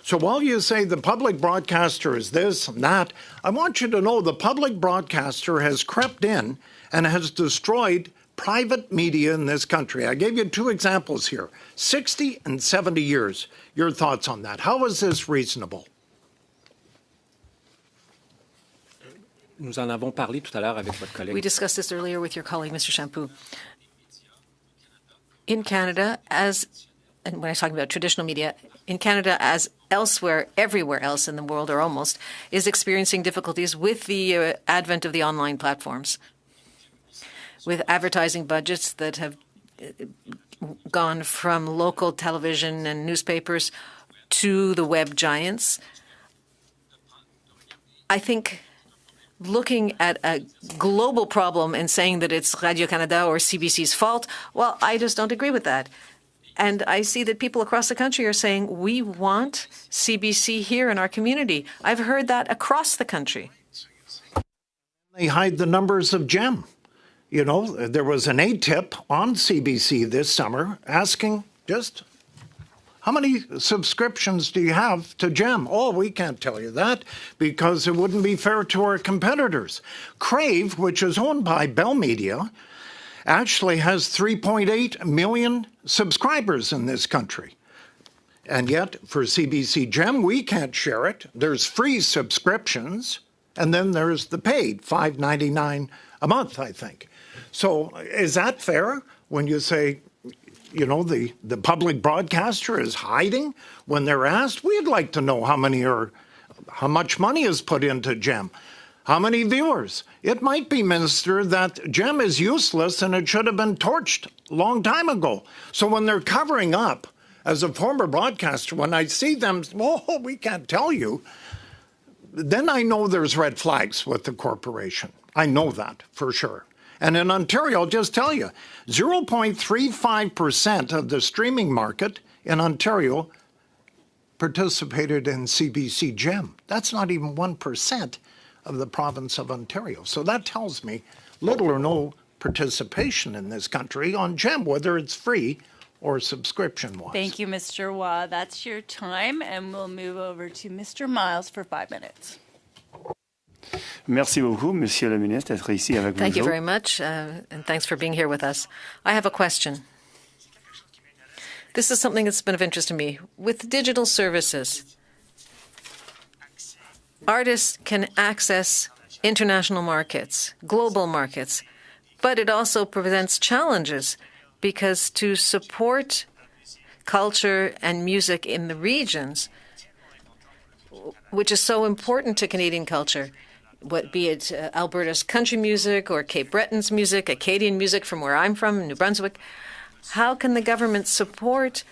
So while you say the public broadcaster is this and that, I want you to know the public broadcaster has crept in and has destroyed private media in this country. I gave you two examples here, 60 and 70 years. Your thoughts on that? How is this reasonable? Nous en avons parlé tout à l'heure avec votre collègue. We discussed this earlier with your colleague, Mr. Champoux. In Canada, and when I'm talking about traditional media, in Canada, as elsewhere, everywhere else in the world, or almost, is experiencing difficulties with the advent of the online platforms, with advertising budgets that have gone from local television and newspapers to the web giants. I think looking at a global problem and saying that it's Radio-Canada or CBC's fault, well, I just don't agree with that. And I see that people across the country are saying, we want CBC here in our community. I've heard that across the country. They hide the numbers of GEM. You know, there was an ATIP on CBC this summer asking just, how many subscriptions do you have to GEM? Oh, we can't tell you that because it wouldn't be fair to our competitors. Crave, which is owned by Bell Media, actually has 3.8 million subscribers in this country. And yet, for CBC GEM, we can't share it. There's free subscriptions, and then there's the paid, $5.99 a month, I think. So is that fair when you say, you know, the public broadcaster is hiding when they're asked? We'd like to know how much money is put into GEM. How many viewers? It might be, Minister, that GEM is useless and it should have been torched a long time ago. So when they're covering up, as a former broadcaster, when I see them, oh, we can't tell you, then I know there's red flags with the corporation. I know that for sure. And in Ontario, I'll just tell you, 0.35% of the streaming market in Ontario participated in CBC GEM. That's not even 1% of the province of Ontario. So that tells me little or no participation in this country on GEM, whether it's free or subscription-wise. Thank you, Mr. Waugh. That's your time, and we'll move over to Mr. Miles for 5 minutes. Merci beaucoup, Monsieur le Ministre, d'être ici avec nous. Thank you very much, and thanks for being here with us. I have a question. This is something that's been of interest to me. With digital services, artists can access international markets, global markets, but it also presents challenges because to support culture and music in the regions, which is so important to Canadian culture, be it Alberta's country music or Cape Breton's music, Acadian music from where I'm from, New Brunswick, how can the government support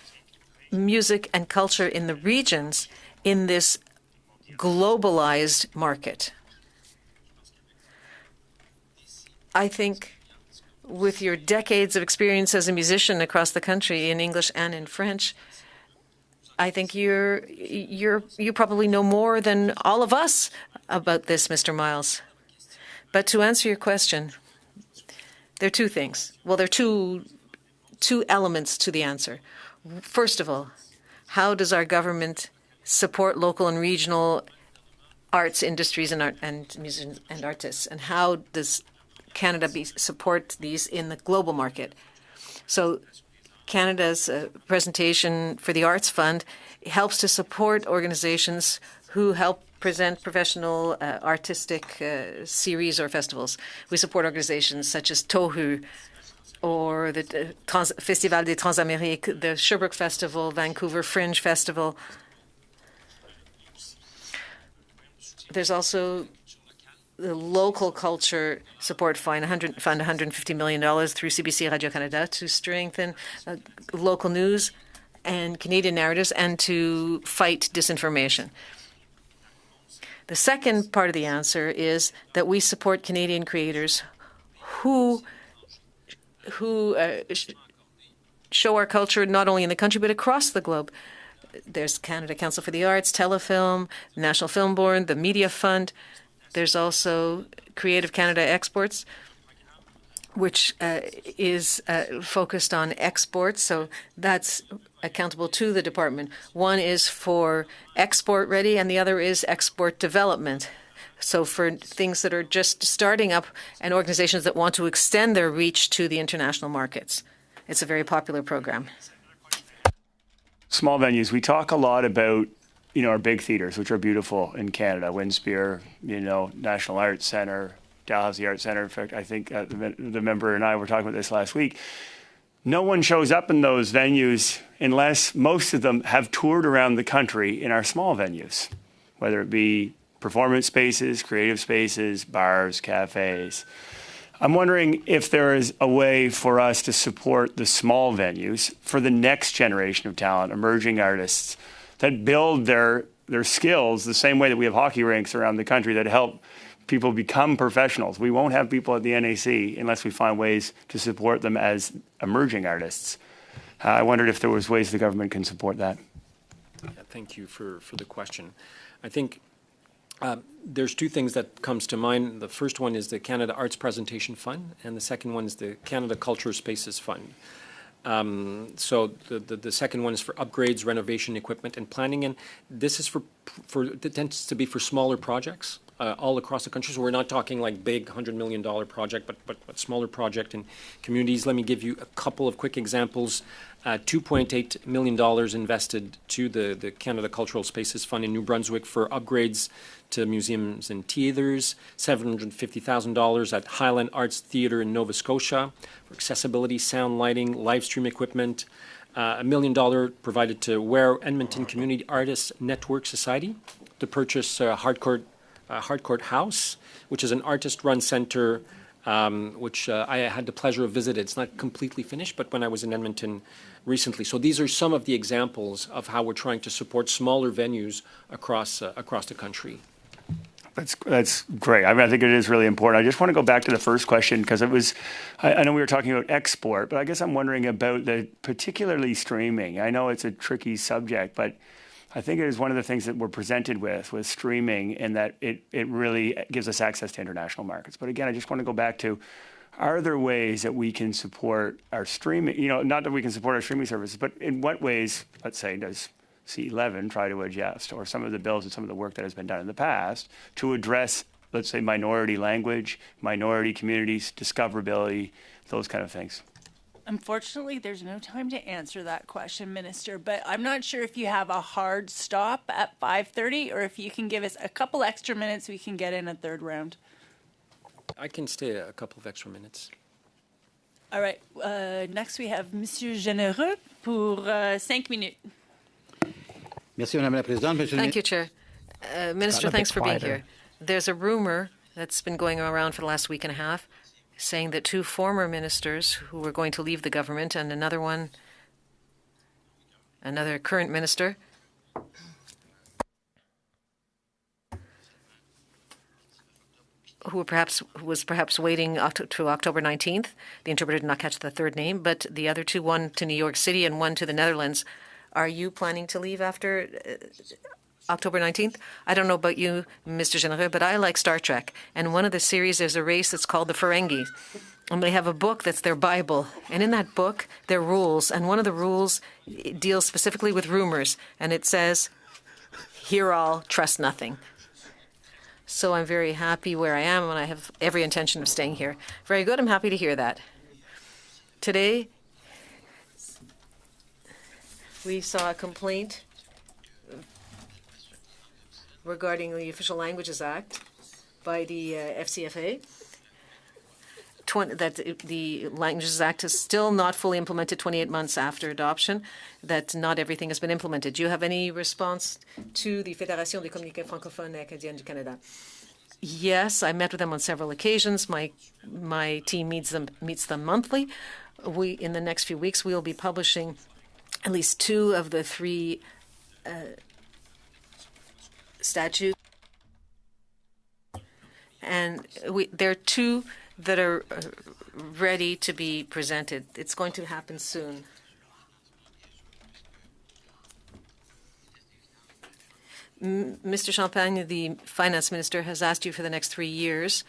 music and culture in the regions in this globalized market? I think with your decades of experience as a musician across the country in English and in French, I think you probably know more than all of us about this, Mr. Miles. But to answer your question, there are two things. Well, there are two elements to the answer. First of all, how does our government support local and regional arts industries and musicians and artists, and how does Canada support these in the global market? So Canada's presentation for the Arts Fund helps to support organizations who help present professional artistic series or festivals. We support organizations such as Tohu or the Festival des Transamériques, the Sherbrooke Festival, Vancouver Fringe Festival. There's also the local culture support fund, $150 million through CBC Radio-Canada to strengthen local news and Canadian narratives and to fight disinformation. The second part of the answer is that we support Canadian creators who show our culture not only in the country but across the globe. There's Canada Council for the Arts, Telefilm, National Film Board, the Media Fund. There's also Creative Canada Exports, which is focused on exports. So that's accountable to the department. One is for export ready and the other is export development. So for things that are just starting up and organizations that want to extend their reach to the international markets. It's a very popular program. Small venues. We talk a lot about our big theaters, which are beautiful in Canada, Winspear, National Arts Centre, Dalhousie Arts Centre. In fact, I think the member and I were talking about this last week. No one shows up in those venues unless most of them have toured around the country in our small venues, whether it be performance spaces, creative spaces, bars, cafes. I'm wondering if there is a way for us to support the small venues for the next generation of talent, emerging artists, that build their skills the same way that we have hockey rinks around the country that help people become professionals. We won't have people at the NAC unless we find ways to support them as emerging artists. I wondered if there was ways the government can support that. Yeah, thank you for the question. I think there's two things that comes to mind. The first one is the Canada Arts Presentation Fund, and the second one is the Canada Culture Spaces Fund. So the second one is for upgrades, renovation, equipment, and planning, and this is it tends to be for smaller projects all across the country. So we're not talking like big $100 million project, but smaller project in communities. Let me give you a couple of quick examples. $2.8 million invested to the Canada Cultural Spaces Fund in New Brunswick for upgrades to museums and theatres, $750,000 at Highland Arts Theatre in Nova Scotia for accessibility, sound, lighting, live stream equipment, $1 million provided to Ware Edmonton Community Artists Network Society to purchase Hardcourt House, which is an artist-run center which I had the pleasure of visiting. It's not completely finished, but when I was in Edmonton recently. So these are some of the examples of how we're trying to support smaller venues across the country. That's great. I mean, I think it is really important. I just want to go back to the first question because I know we were talking about export, but I guess I'm wondering about particularly streaming. I know it's a tricky subject, but I think it is one of the things that we're presented with streaming, in that it really gives us access to international markets. But again, I just want to go back to, are there ways that we can support our streaming, not that we can support our streaming services, but in what ways, let's say, does C11 try to adjust, or some of the bills and some of the work that has been done in the past to address, let's say, minority language, minority communities, discoverability, those kind of things? Unfortunately, there's no time to answer that question, Minister, but I'm not sure if you have a hard stop at 5:30 or if you can give us a couple extra minutes, we can get in a third round. I can stay a couple of extra minutes. All right. Next, we have Monsieur Généreux pour 5 minutes. Merci, Madame la Présidente. Thank you, Chair. Minister, thanks for being here. There's a rumor that's been going around for the last week and a half saying that two former ministers who were going to leave the government and another current minister, who was perhaps waiting to October 19th. The interpreter did not catch the third name, but the other two, one to New York City and one to the Netherlands. Are you planning to leave after October 19th? I don't know about you, Mr. Généreux, but I like Star Trek. And one of the series, there's a race that's called the Ferengi. And they have a book that's their Bible. And in that book, there are rules. And one of the rules deals specifically with rumors. And it says, hear all, trust nothing. So I'm very happy where I am, and I have every intention of staying here. Very good. I'm happy to hear that. Today, we saw a complaint regarding the Official Languages Act by the FCFA. That the Languages Act is still not fully implemented 28 months after adoption, that not everything has been implemented. Do you have any response to the Fédération des communiqués francophones acadiennes du Canada? Yes, I met with them on several occasions. My team meets them monthly. In the next few weeks, we will be publishing at least 2 of the 3 statutes. And there are 2 that are ready to be presented. It's going to happen soon. Mr. Champagne, the finance minister, has asked you for the next 3 years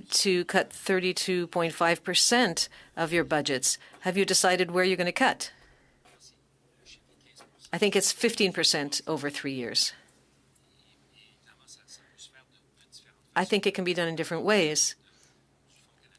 to cut 32.5% of your budgets. Have you decided where you're going to cut? I think it's 15% over 3 years. I think it can be done in different ways.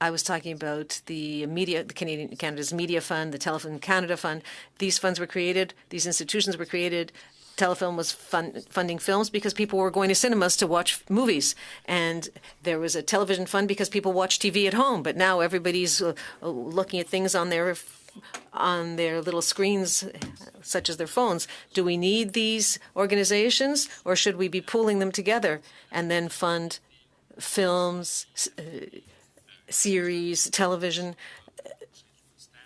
I was talking about the media, Canada's Media Fund, the Telefilm Canada Fund. These funds were created, these institutions were created. Telefilm was funding films because people were going to cinemas to watch movies. And there was a television fund because people watch TV at home. But now everybody's looking at things on their little screens, such as their phones. Do we need these organizations, or should we be pooling them together and then fund films, series, television?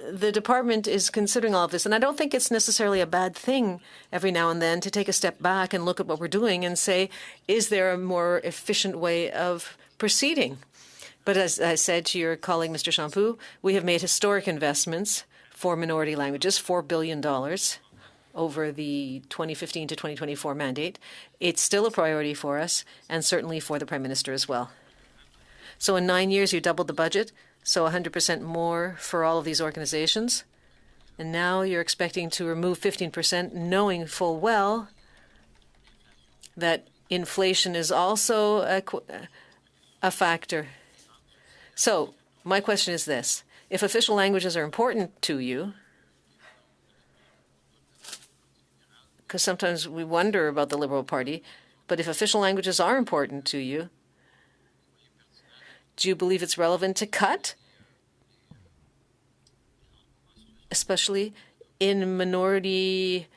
The department is considering all of this, and I don't think it's necessarily a bad thing every now and then to take a step back and look at what we're doing and say, is there a more efficient way of proceeding? But as I said to your colleague, Mr. Champoux, we have made historic investments for minority languages, $4 billion over the 2015 to 2024 mandate. It's still a priority for us, and certainly for the Prime Minister as well. So in 9 years, you doubled the budget, so 100% more for all of these organizations. And now you're expecting to remove 15%, knowing full well that inflation is also a factor. So my question is this. If official languages are important to you, because sometimes we wonder about the Liberal Party, but if official languages are important to you, do you believe it's relevant to cut, especially in minority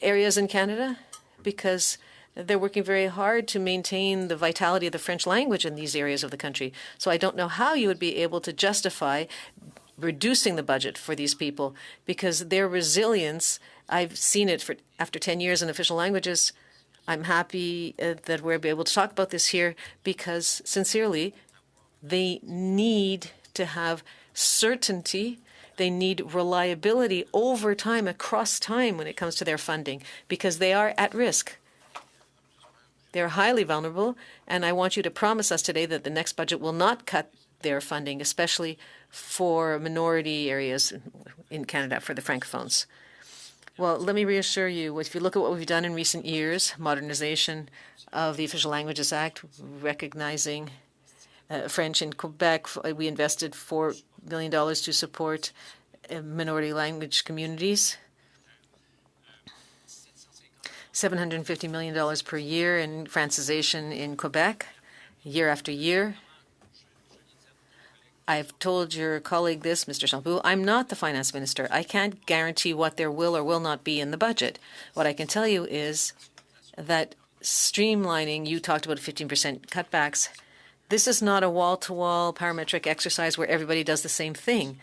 areas in Canada? Because they're working very hard to maintain the vitality of the French language in these areas of the country. So I don't know how you would be able to justify reducing the budget for these people, because their resilience, I've seen it after 10 years in official languages. I'm happy that we're able to talk about this here, because sincerely, they need to have certainty. They need reliability over time, across time, when it comes to their funding, because they are at risk. They're highly vulnerable, and I want you to promise us today that the next budget will not cut their funding, especially for minority areas in Canada, for the Francophones. Well, let me reassure you, if you look at what we've done in recent years, modernization of the Official Languages Act, recognizing French in Quebec, we invested $4 million to support minority language communities, $750 million per year in francisation in Quebec, year after year. I've told your colleague this, Mr. Champoux, I'm not the finance minister. I can't guarantee what there will or will not be in the budget. What I can tell you is that streamlining, you talked about 15% cutbacks. This is not a wall-to-wall parametric exercise where everybody does the same thing.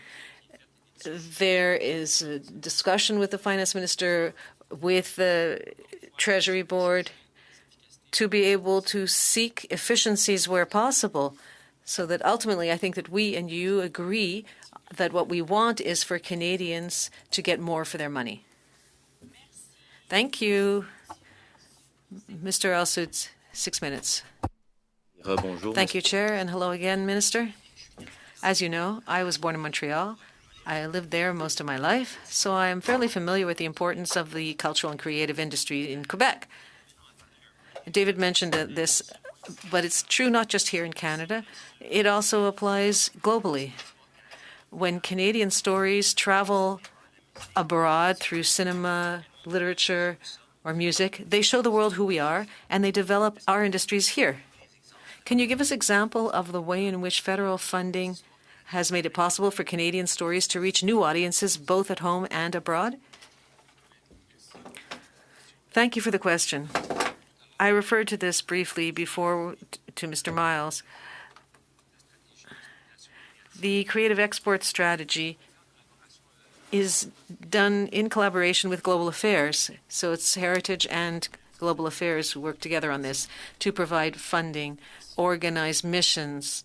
There is a discussion with the finance minister, with the Treasury Board, to be able to seek efficiencies where possible, so that ultimately I think that we and you agree that what we want is for Canadians to get more for their money. Thank you. Mr. Alsuts, 6 minutes. Thank you, Chair, and hello again, Minister. As you know, I was born in Montreal. I lived there most of my life, so I am fairly familiar with the importance of the cultural and creative industry in Quebec. David mentioned this, but it's true not just here in Canada. It also applies globally. When Canadian stories travel abroad through cinema, literature, or music. They show the world who we are, and they develop our industries here. Can you give us an example of the way in which federal funding has made it possible for Canadian stories to reach new audiences both at home and abroad? Thank you for the question. I referred to this briefly before to Mr. Miles. The creative export strategy is done in collaboration with Global Affairs. So it's Heritage and Global Affairs who work together on this to provide funding, organize missions,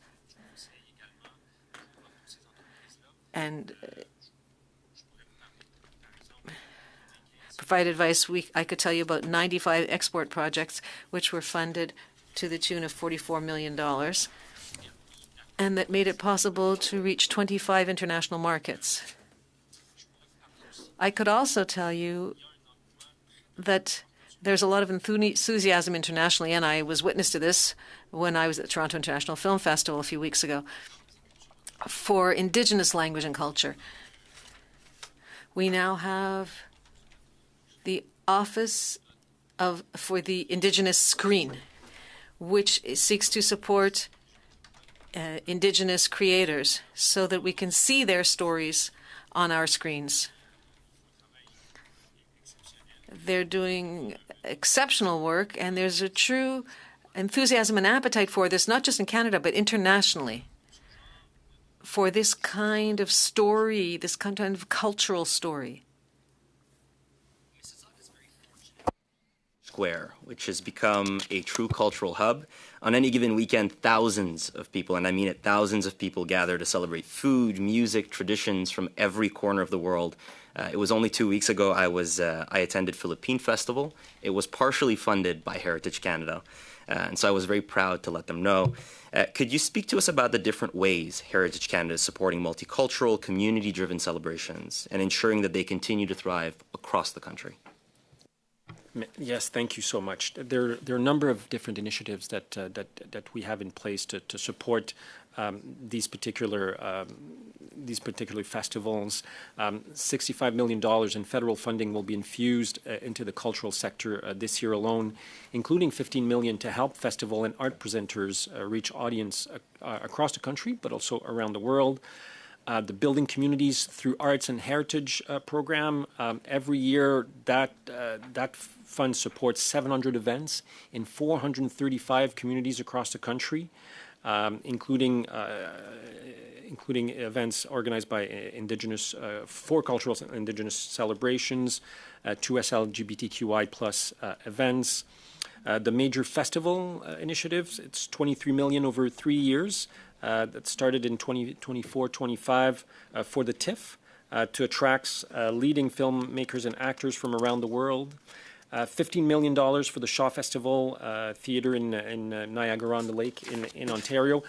and provide advice. I could tell you about 95 export projects which were funded to the tune of $44 million, and that made it possible to reach 25 international markets. I could also tell you that there's a lot of enthusiasm internationally, and I was witness to this when I was at the Toronto International Film Festival a few weeks ago, for Indigenous language and culture. We now have the Office for the Indigenous Screen, which seeks to support Indigenous creators so that we can see their stories on our screens. They're doing exceptional work, and there's a true enthusiasm and appetite for this, not just in Canada, but internationally, for this kind of story, this kind of cultural story. Square, which has become a true cultural hub. On any given weekend, thousands of people, and I mean it, thousands of people gather to celebrate food, music, traditions from every corner of the world. It was only 2 weeks ago I attended Philippine Festival. It was partially funded by Heritage Canada, and so I was very proud to let them know. Could you speak to us about the different ways Heritage Canada is supporting multicultural, community-driven celebrations and ensuring that they continue to thrive across the country? Yes, thank you so much. There are a number of different initiatives that we have in place to support these particular festivals. $65 million in federal funding will be infused into the cultural sector this year alone, including $15 million to help festival and art presenters reach audience across the country, but also around the world. The Building Communities Through Arts and Heritage program. Every year, that fund supports 700 events in 435 communities across the country, including events organized by Indigenous, for cultural and Indigenous celebrations, 2 LGBTQI plus events. The major festival initiatives, it's $23 million over 3 years. That started in 2024-25 for the TIFF to attract leading filmmakers and actors from around the world. $15 million for the Shaw Festival Theatre in Niagara-on-the-Lake in Ontario.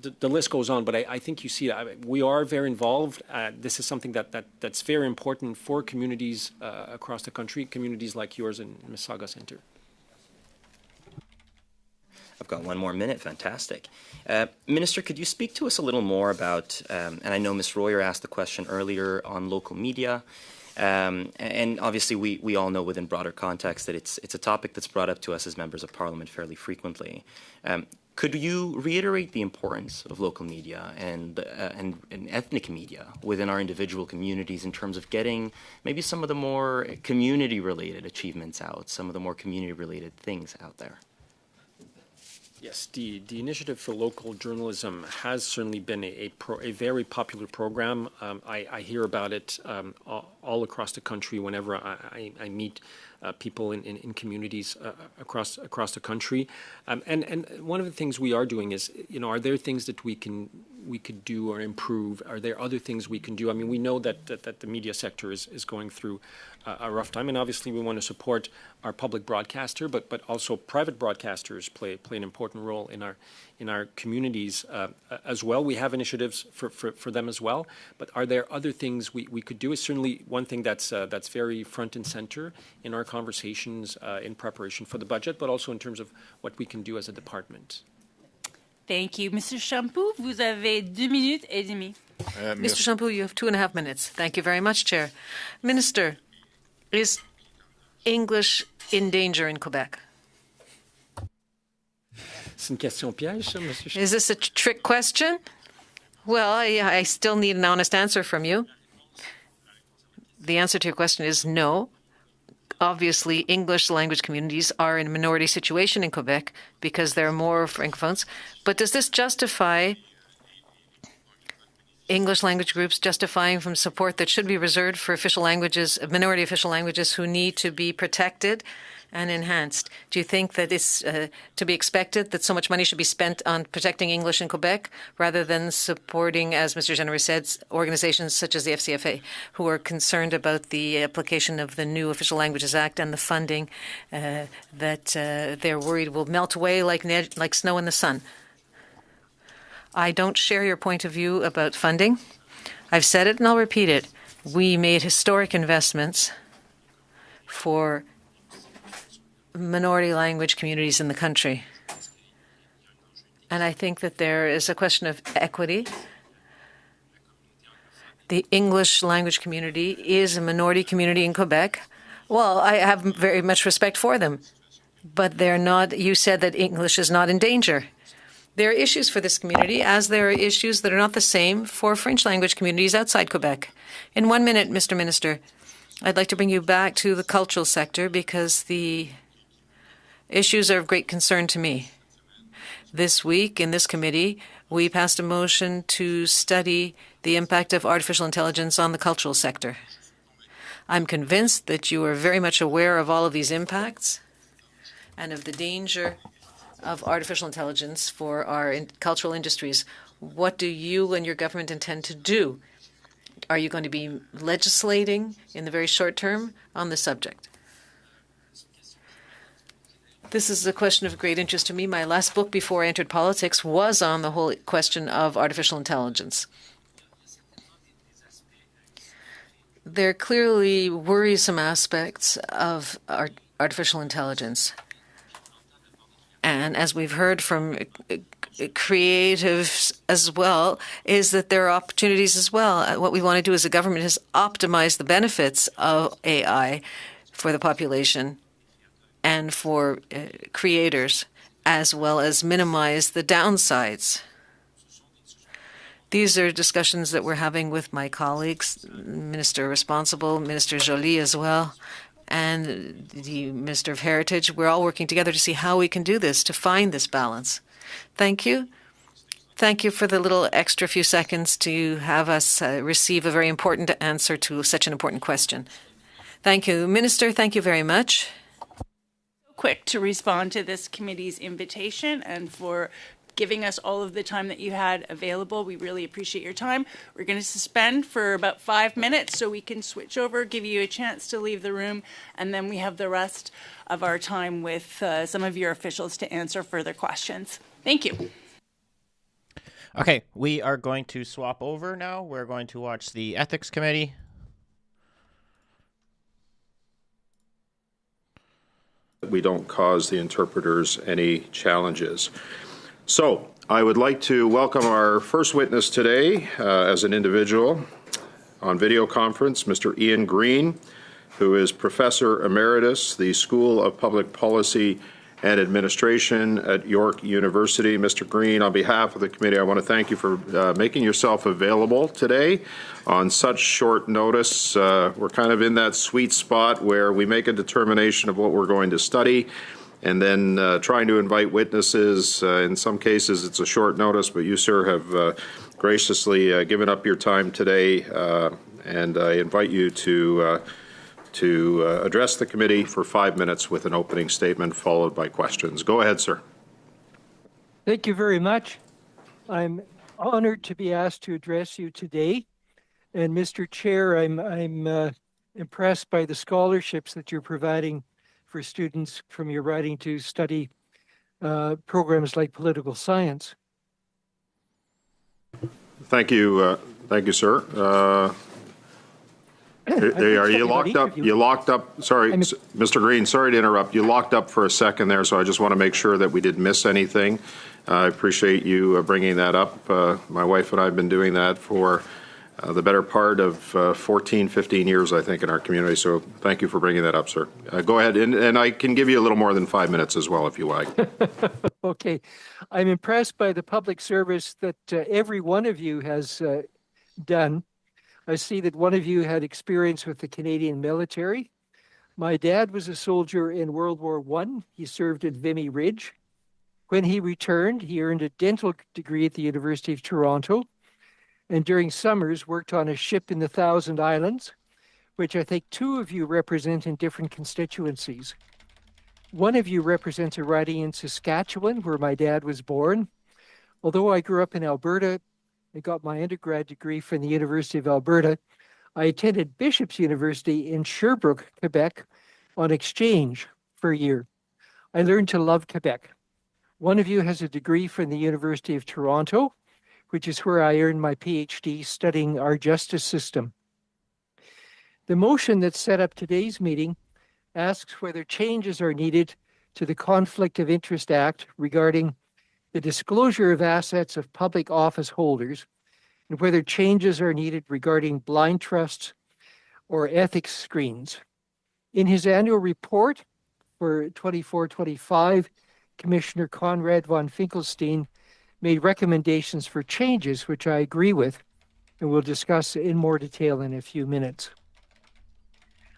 The list goes on, but I think you see we are very involved. This is something that's very important for communities across the country, communities like yours in Mississauga Centre. I've got 1 more minute. Fantastic. Minister, could you speak to us a little more about, and I know Ms. Royer asked the question earlier on local media, and obviously we all know within broader context that it's a topic that's brought up to us as members of Parliament fairly frequently. Could you reiterate the importance of local media and ethnic media within our individual communities in terms of getting maybe some of the more community-related achievements out, some of the more community-related things out there? Yes, the Initiative for Local Journalism has certainly been a very popular program. I hear about it all across the country whenever I meet people in communities across the country. And one of the things we are doing is, are there things that we could do or improve? Are there other things we can do? I mean, we know that the media sector is going through a rough time, and obviously we want to support our public broadcaster, but also private broadcasters play an important role in our communities as well. We have initiatives for them as well, but are there other things we could do? Is certainly one thing that's very front and center in our conversations in preparation for the budget, but also in terms of what we can do as a department. Thank you. Mr. Champoux, vous avez 2 minutes et demie. Mr. Champoux, you have 2.5 minutes. Thank you very much, Chair. Minister, is English in danger in Quebec? Is this a trick question? Well, I still need an honest answer from you. The answer to your question is no. Obviously, English language communities are in a minority situation in Quebec because there are more Francophones. But does this justify English language groups justifying from support that should be reserved for official languages, minority official languages who need to be protected and enhanced? Do you think that it's to be expected that so much money should be spent on protecting English in Quebec rather than supporting, as Mr. Jenner said, organizations such as the FCFA who are concerned about the application of the new Official Languages Act and the funding that they're worried will melt away like snow in the sun? I don't share your point of view about funding. I've said it and I'll repeat it. We made historic investments for minority language communities in the country. And I think that there is a question of equity. The English language community is a minority community in Quebec. Well, I have very much respect for them, but they're not. You said that English is not in danger. There are issues for this community, as there are issues that are not the same for French language communities outside Quebec. In 1 minute, Mr. Minister, I'd like to bring you back to the cultural sector because the issues are of great concern to me. This week in this committee, we passed a motion to study the impact of artificial intelligence on the cultural sector. I'm convinced that you are very much aware of all of these impacts and of the danger of artificial intelligence for our cultural industries. What do you and your government intend to do? Are you going to be legislating in the very short term on the subject? This is a question of great interest to me. My last book before I entered politics was on the whole question of artificial intelligence. There are clearly worrisome aspects of artificial intelligence. And as we've heard from creatives as well, is that there are opportunities as well. What we want to do as a government is optimize the benefits of AI for the population and for creators, as well as minimize the downsides. These are discussions that we're having with my colleagues, Minister responsible, Minister Joly as well, and the Minister of Heritage. We're all working together to see how we can do this, to find this balance. Thank you. Thank you for the little extra few seconds to have us receive a very important answer to such an important question. Thank you. Minister, thank you very much. Quick to respond to this committee's invitation and for giving us all of the time that you had available. We really appreciate your time. We're going to suspend for about 5 minutes so we can switch over, give you a chance to leave the room, and then we have the rest of our time with some of your officials to answer further questions. Thank you. Okay, we are going to swap over now. We're going to watch the Ethics Committee. We don't cause the interpreters any challenges. So I would like to welcome our first witness today as an individual on video conference, Mr. Ian Green, who is Professor Emeritus, the School of Public Policy and Administration at York University. Mr. Green, on behalf of the committee, I want to thank you for making yourself available today on such short notice. We're kind of in that sweet spot where we make a determination of what we're going to study and then trying to invite witnesses. In some cases, it's a short notice, but you, sir, have graciously given up your time today, and I invite you to address the committee for 5 minutes with an opening statement followed by questions. Go ahead, sir. Thank you very much. I'm honored to be asked to address you today. And Mr. Chair, I'm impressed by the scholarships that you're providing for students from your writing to study programs like political science. Thank you, sir. There you are. You locked up. You locked up. Sorry, Mr. Green. Sorry to interrupt. You locked up for a second there, so I just want to make sure that we didn't miss anything. I appreciate you bringing that up. My wife and I have been doing that for the better part of 14, 15 years, I think, in our community. So thank you for bringing that up, sir. Go ahead, and I can give you a little more than 5 minutes as well, if you like. Okay. I'm impressed by the public service that every one of you has done. I see that one of you had experience with the Canadian military. My dad was a soldier in World War I. He served at Vimy Ridge. When he returned, he earned a dental degree at the University of Toronto, and during summers worked on a ship in the Thousand Islands, which I think two of you represent in different constituencies. One of you represents a riding in Saskatchewan, where my dad was born. Although I grew up in Alberta, I got my undergrad degree from the University of Alberta. I attended Bishop's University in Sherbrooke, Quebec, on exchange for a year. I learned to love Quebec. One of you has a degree from the University of Toronto, which is where I earned my PhD studying our justice system. The motion that set up today's meeting asks whether changes are needed to the Conflict of Interest Act regarding the disclosure of assets of public office holders, and whether changes are needed regarding blind trusts or ethics screens. In his annual report for 24-25, Commissioner Conrad von Finkelstein made recommendations for changes, which I agree with, and we'll discuss in more detail in a few minutes.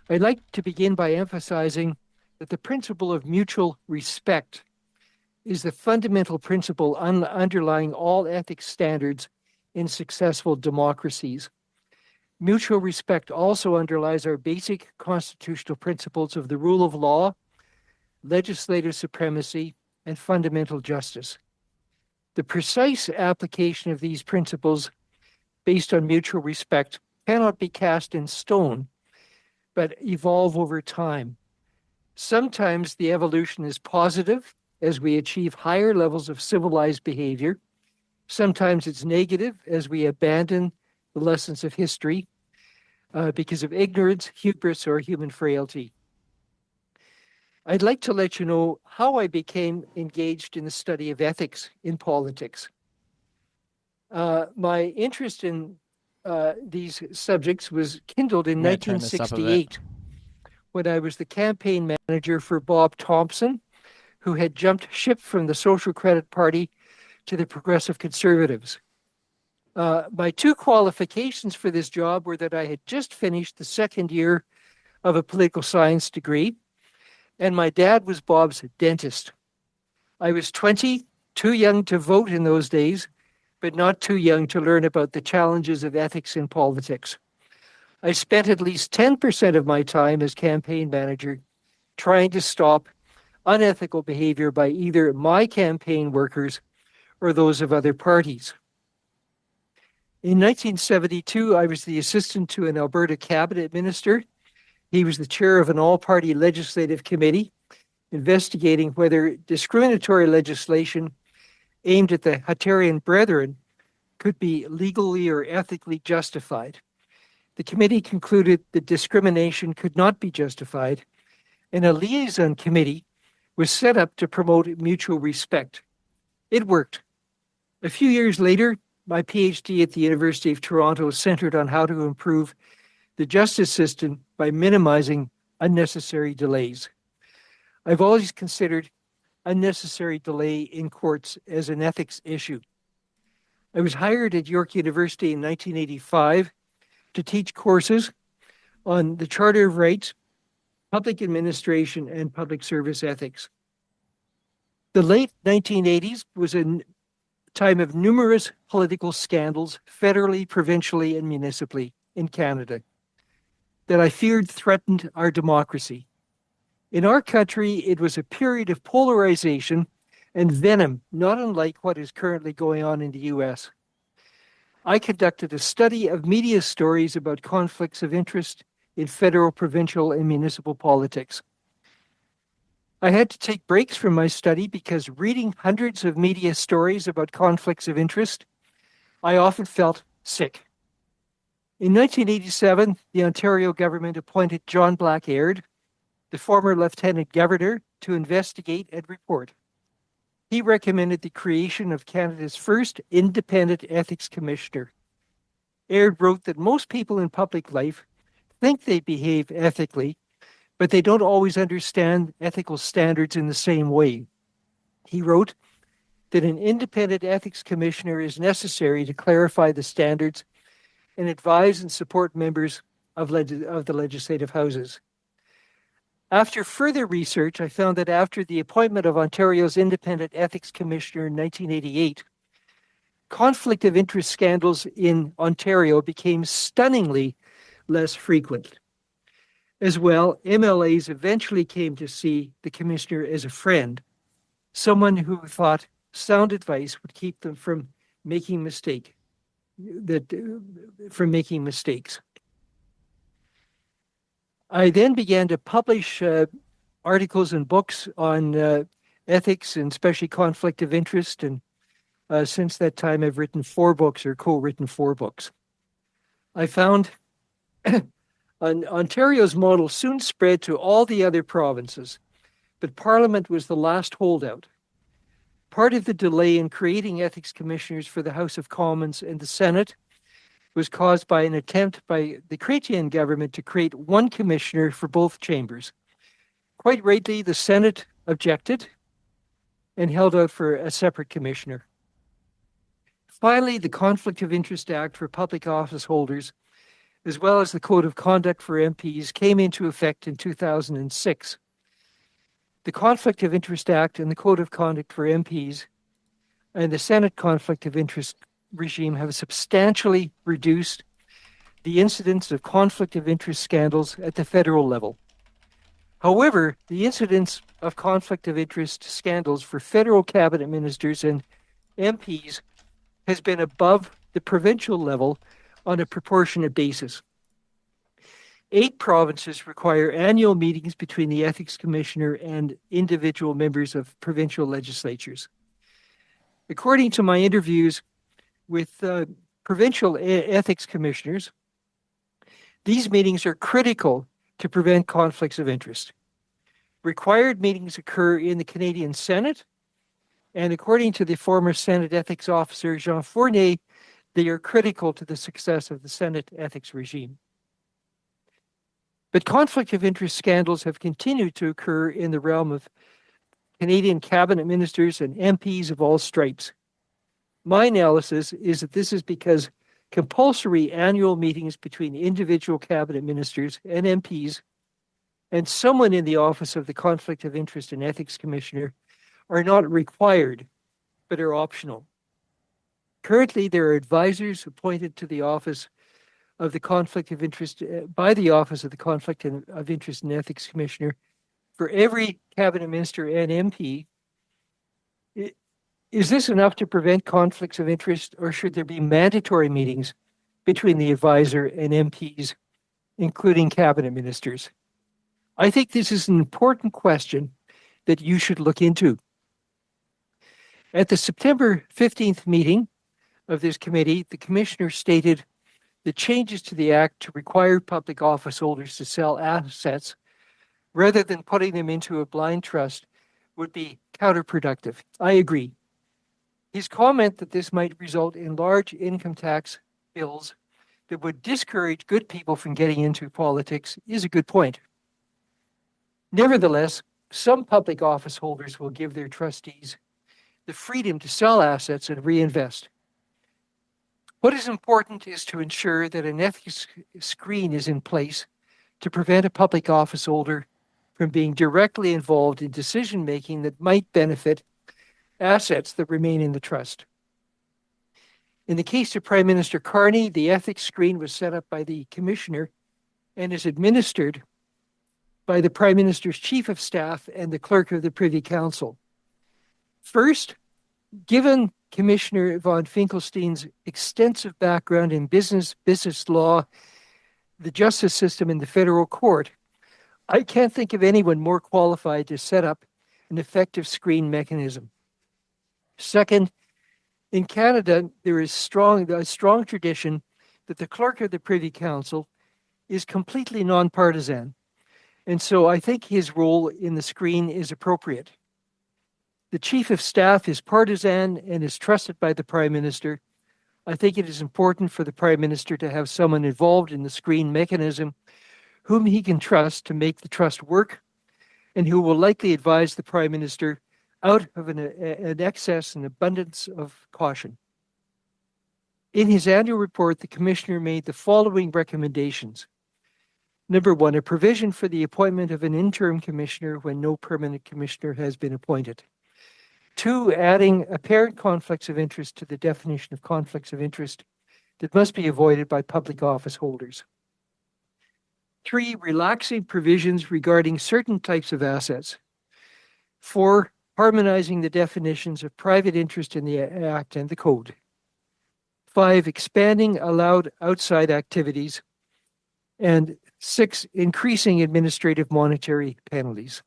I'd like to begin by emphasizing that the principle of mutual respect is the fundamental principle underlying all ethics standards in successful democracies. Mutual respect also underlies our basic constitutional principles of the rule of law, legislative supremacy, and fundamental justice. The precise application of these principles based on mutual respect cannot be cast in stone, but evolve over time. Sometimes the evolution is positive as we achieve higher levels of civilized behavior. Sometimes it's negative as we abandon the lessons of history because of ignorance, hubris, or human frailty. I'd like to let you know how I became engaged in the study of ethics in politics. My interest in these subjects was kindled in 1968 when I was the campaign manager for Bob Thompson, who had jumped ship from the Social Credit Party to the Progressive Conservatives. My two qualifications for this job were that I had just finished the second year of a political science degree, and my dad was Bob's dentist. I was 20, too young to vote in those days, but not too young to learn about the challenges of ethics in politics. I spent at least 10% of my time as campaign manager trying to stop unethical behavior by either my campaign workers or those of other parties. In 1972, I was the assistant to an Alberta cabinet minister. He was the chair of an all-party legislative committee investigating whether discriminatory legislation aimed at the Hutterian Brethren could be legally or ethically justified. The committee concluded that discrimination could not be justified, and a liaison committee was set up to promote mutual respect. It worked. A few years later, my PhD at the University of Toronto centered on how to improve the justice system by minimizing unnecessary delays. I've always considered unnecessary delay in courts as an ethics issue. I was hired at York University in 1985 to teach courses on the Charter of Rights, public administration, and public service ethics. The late 1980s was a time of numerous political scandals, federally, provincially, and municipally in Canada, that I feared threatened our democracy. In our country, it was a period of polarization and venom, not unlike what is currently going on in the US. I conducted a study of media stories about conflicts of interest in federal, provincial, and municipal politics. I had to take breaks from my study because reading hundreds of media stories about conflicts of interest, I often felt sick. In 1987, the Ontario government appointed John Black-Aird, the former Lieutenant Governor, to investigate and report. He recommended the creation of Canada's first independent ethics commissioner. Aird wrote that most people in public life think they behave ethically, but they don't always understand ethical standards in the same way. He wrote that an independent ethics commissioner is necessary to clarify the standards and advise and support members of the legislative houses. After further research, I found that after the appointment of Ontario's Independent Ethics Commissioner in 1988, conflict of interest scandals in Ontario became stunningly less frequent. As well, MLAs eventually came to see the commissioner as a friend, someone who thought sound advice would keep them from making mistakes. I then began to publish articles and books on ethics and especially conflict of interest. And since that time, I've written 4 books or co-written 4 books. I found Ontario's model soon spread to all the other provinces, but Parliament was the last holdout. Part of the delay in creating ethics commissioners for the House of Commons and the Senate was caused by an attempt by the Chrétien government to create one commissioner for both chambers. Quite rightly, the Senate objected and held out for a separate commissioner. Finally, the Conflict of Interest Act for public office holders, as well as the Code of Conduct for MPs, came into effect in 2006. The Conflict of Interest Act and the Code of Conduct for MPs and the Senate Conflict of Interest regime have substantially reduced the incidence of conflict of interest scandals at the federal level. However, the incidence of conflict of interest scandals for federal cabinet ministers and MPs has been above the provincial level on a proportionate basis. 8 provinces require annual meetings between the ethics commissioner and individual members of provincial legislatures. According to my interviews with provincial ethics commissioners, these meetings are critical to prevent conflicts of interest. Required meetings occur in the Canadian Senate, and according to the former Senate ethics officer Jean Fournier, they are critical to the success of the Senate ethics regime. But conflict of interest scandals have continued to occur in the realm of Canadian cabinet ministers and MPs of all stripes. My analysis is that this is because compulsory annual meetings between individual cabinet ministers and MPs and someone in the office of the Conflict of Interest and Ethics Commissioner are not required, but are optional. Currently, there are advisors appointed to the office of the Conflict of Interest by the Office of the Conflict of Interest and Ethics Commissioner for every cabinet minister and MP. Is this enough to prevent conflicts of interest, or should there be mandatory meetings between the advisor and MPs, including cabinet ministers? I think this is an important question that you should look into. At the September 15th meeting of this committee, the commissioner stated the changes to the Act to require public office holders to sell assets rather than putting them into a blind trust would be counterproductive. I agree. His comment that this might result in large income tax bills that would discourage good people from getting into politics is a good point. Nevertheless, some public office holders will give their trustees the freedom to sell assets and reinvest. What is important is to ensure that an ethics screen is in place to prevent a public office holder from being directly involved in decision-making that might benefit assets that remain in the trust. In the case of Prime Minister Carney, the ethics screen was set up by the Commissioner and is administered by the Prime Minister's Chief of Staff and the Clerk of the Privy Council. First, given Commissioner von Finkelstein's extensive background in business law, the justice system, and the federal court, I can't think of anyone more qualified to set up an effective screen mechanism. Second, in Canada, there is a strong tradition that the Clerk of the Privy Council is completely nonpartisan, and so I think his role in the screen is appropriate. The Chief of Staff is partisan and is trusted by the Prime Minister. I think it is important for the Prime Minister to have someone involved in the screen mechanism whom he can trust to make the trust work, and who will likely advise the Prime Minister out of an excess and abundance of caution. In his annual report, the Commissioner made the following recommendations. Number 1, a provision for the appointment of an interim Commissioner when no permanent Commissioner has been appointed. 2, adding apparent conflicts of interest to the definition of conflicts of interest that must be avoided by public office holders. 3, relaxing provisions regarding certain types of assets. 4, harmonizing the definitions of private interest in the Act and the Code. 5, expanding allowed outside activities. And 6, increasing administrative monetary penalties.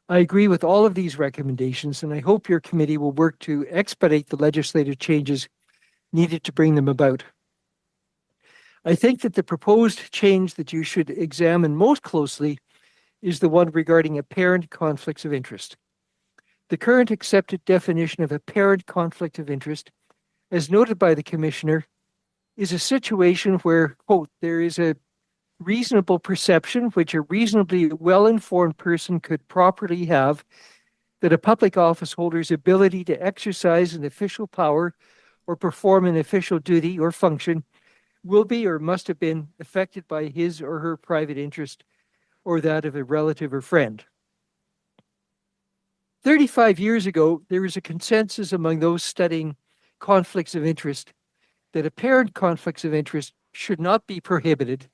I agree with all of these recommendations, and I hope your committee will work to expedite the legislative changes needed to bring them about. I think that the proposed change that you should examine most closely is the one regarding apparent conflicts of interest. The current accepted definition of apparent conflict of interest, as noted by the Commissioner, is a situation where, quote, there is a reasonable perception which a reasonably well-informed person could properly have that a public office holder's ability to exercise an official power or perform an official duty or function will be or must have been affected by his or her private interest or that of a relative or friend. 35 years ago, there was a consensus among those studying conflicts of interest that apparent conflicts of interest should not be prohibited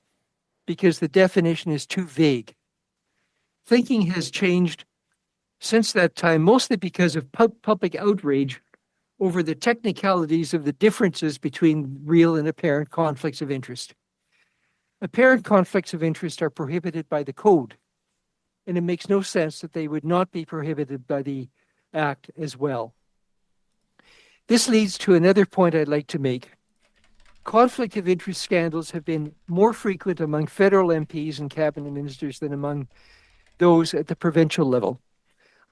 because the definition is too vague. Thinking has changed since that time, mostly because of public outrage over the technicalities of the differences between real and apparent conflicts of interest. Apparent conflicts of interest are prohibited by the Code, and it makes no sense that they would not be prohibited by the Act as well. This leads to another point I'd like to make. Conflict of interest scandals have been more frequent among federal MPs and cabinet ministers than among those at the provincial level.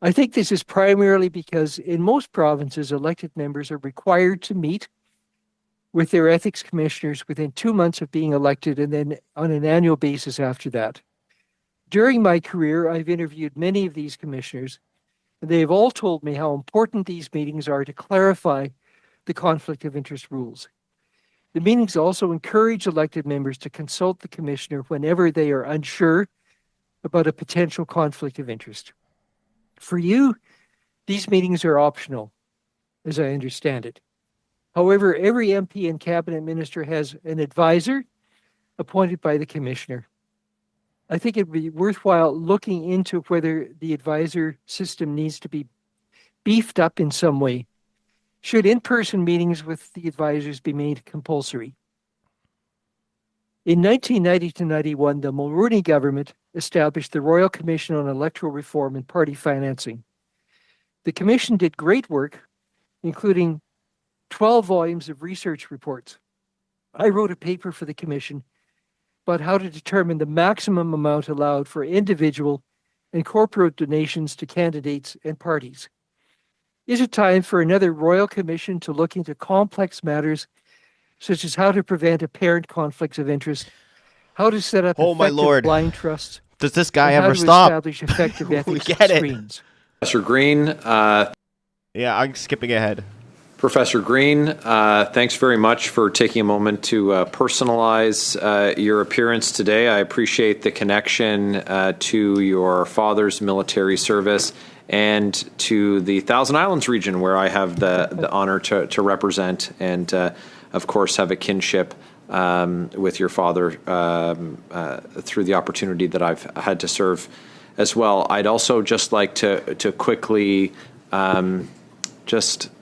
I think this is primarily because in most provinces, elected members are required to meet with their ethics commissioners within 2 months of being elected and then on an annual basis after that. During my career, I've interviewed many of these commissioners, and they have all told me how important these meetings are to clarify the conflict of interest rules. The meetings also encourage elected members to consult the commissioner whenever they are unsure about a potential conflict of interest. For you, these meetings are optional, as I understand it. However, every MP and cabinet minister has an advisor appointed by the commissioner. I think it would be worthwhile looking into whether the advisor system needs to be beefed up in some way. Should in-person meetings with the advisors be made compulsory? In 1990 to 91, the Mulroney government established the Royal Commission on Electoral Reform and Party Financing. The commission did great work, including 12 volumes of research reports. I wrote a paper for the commission about how to determine the maximum amount allowed for individual and corporate donations to candidates and parties. Is it time for another Royal Commission to look into complex matters such as how to prevent apparent conflicts of interest, how to set up effective blind trusts, does this guy and ever how to stop? establish effective ethics get it. screens? Professor Green. Yeah, I'm skipping ahead. Professor Green, thanks very much for taking a moment to personalize your appearance today. I appreciate the connection to your father's military service and to the Thousand Islands region, where I have the honor to represent and, of course, have a kinship with your father through the opportunity that I've had to serve as well. I'd also just like to quickly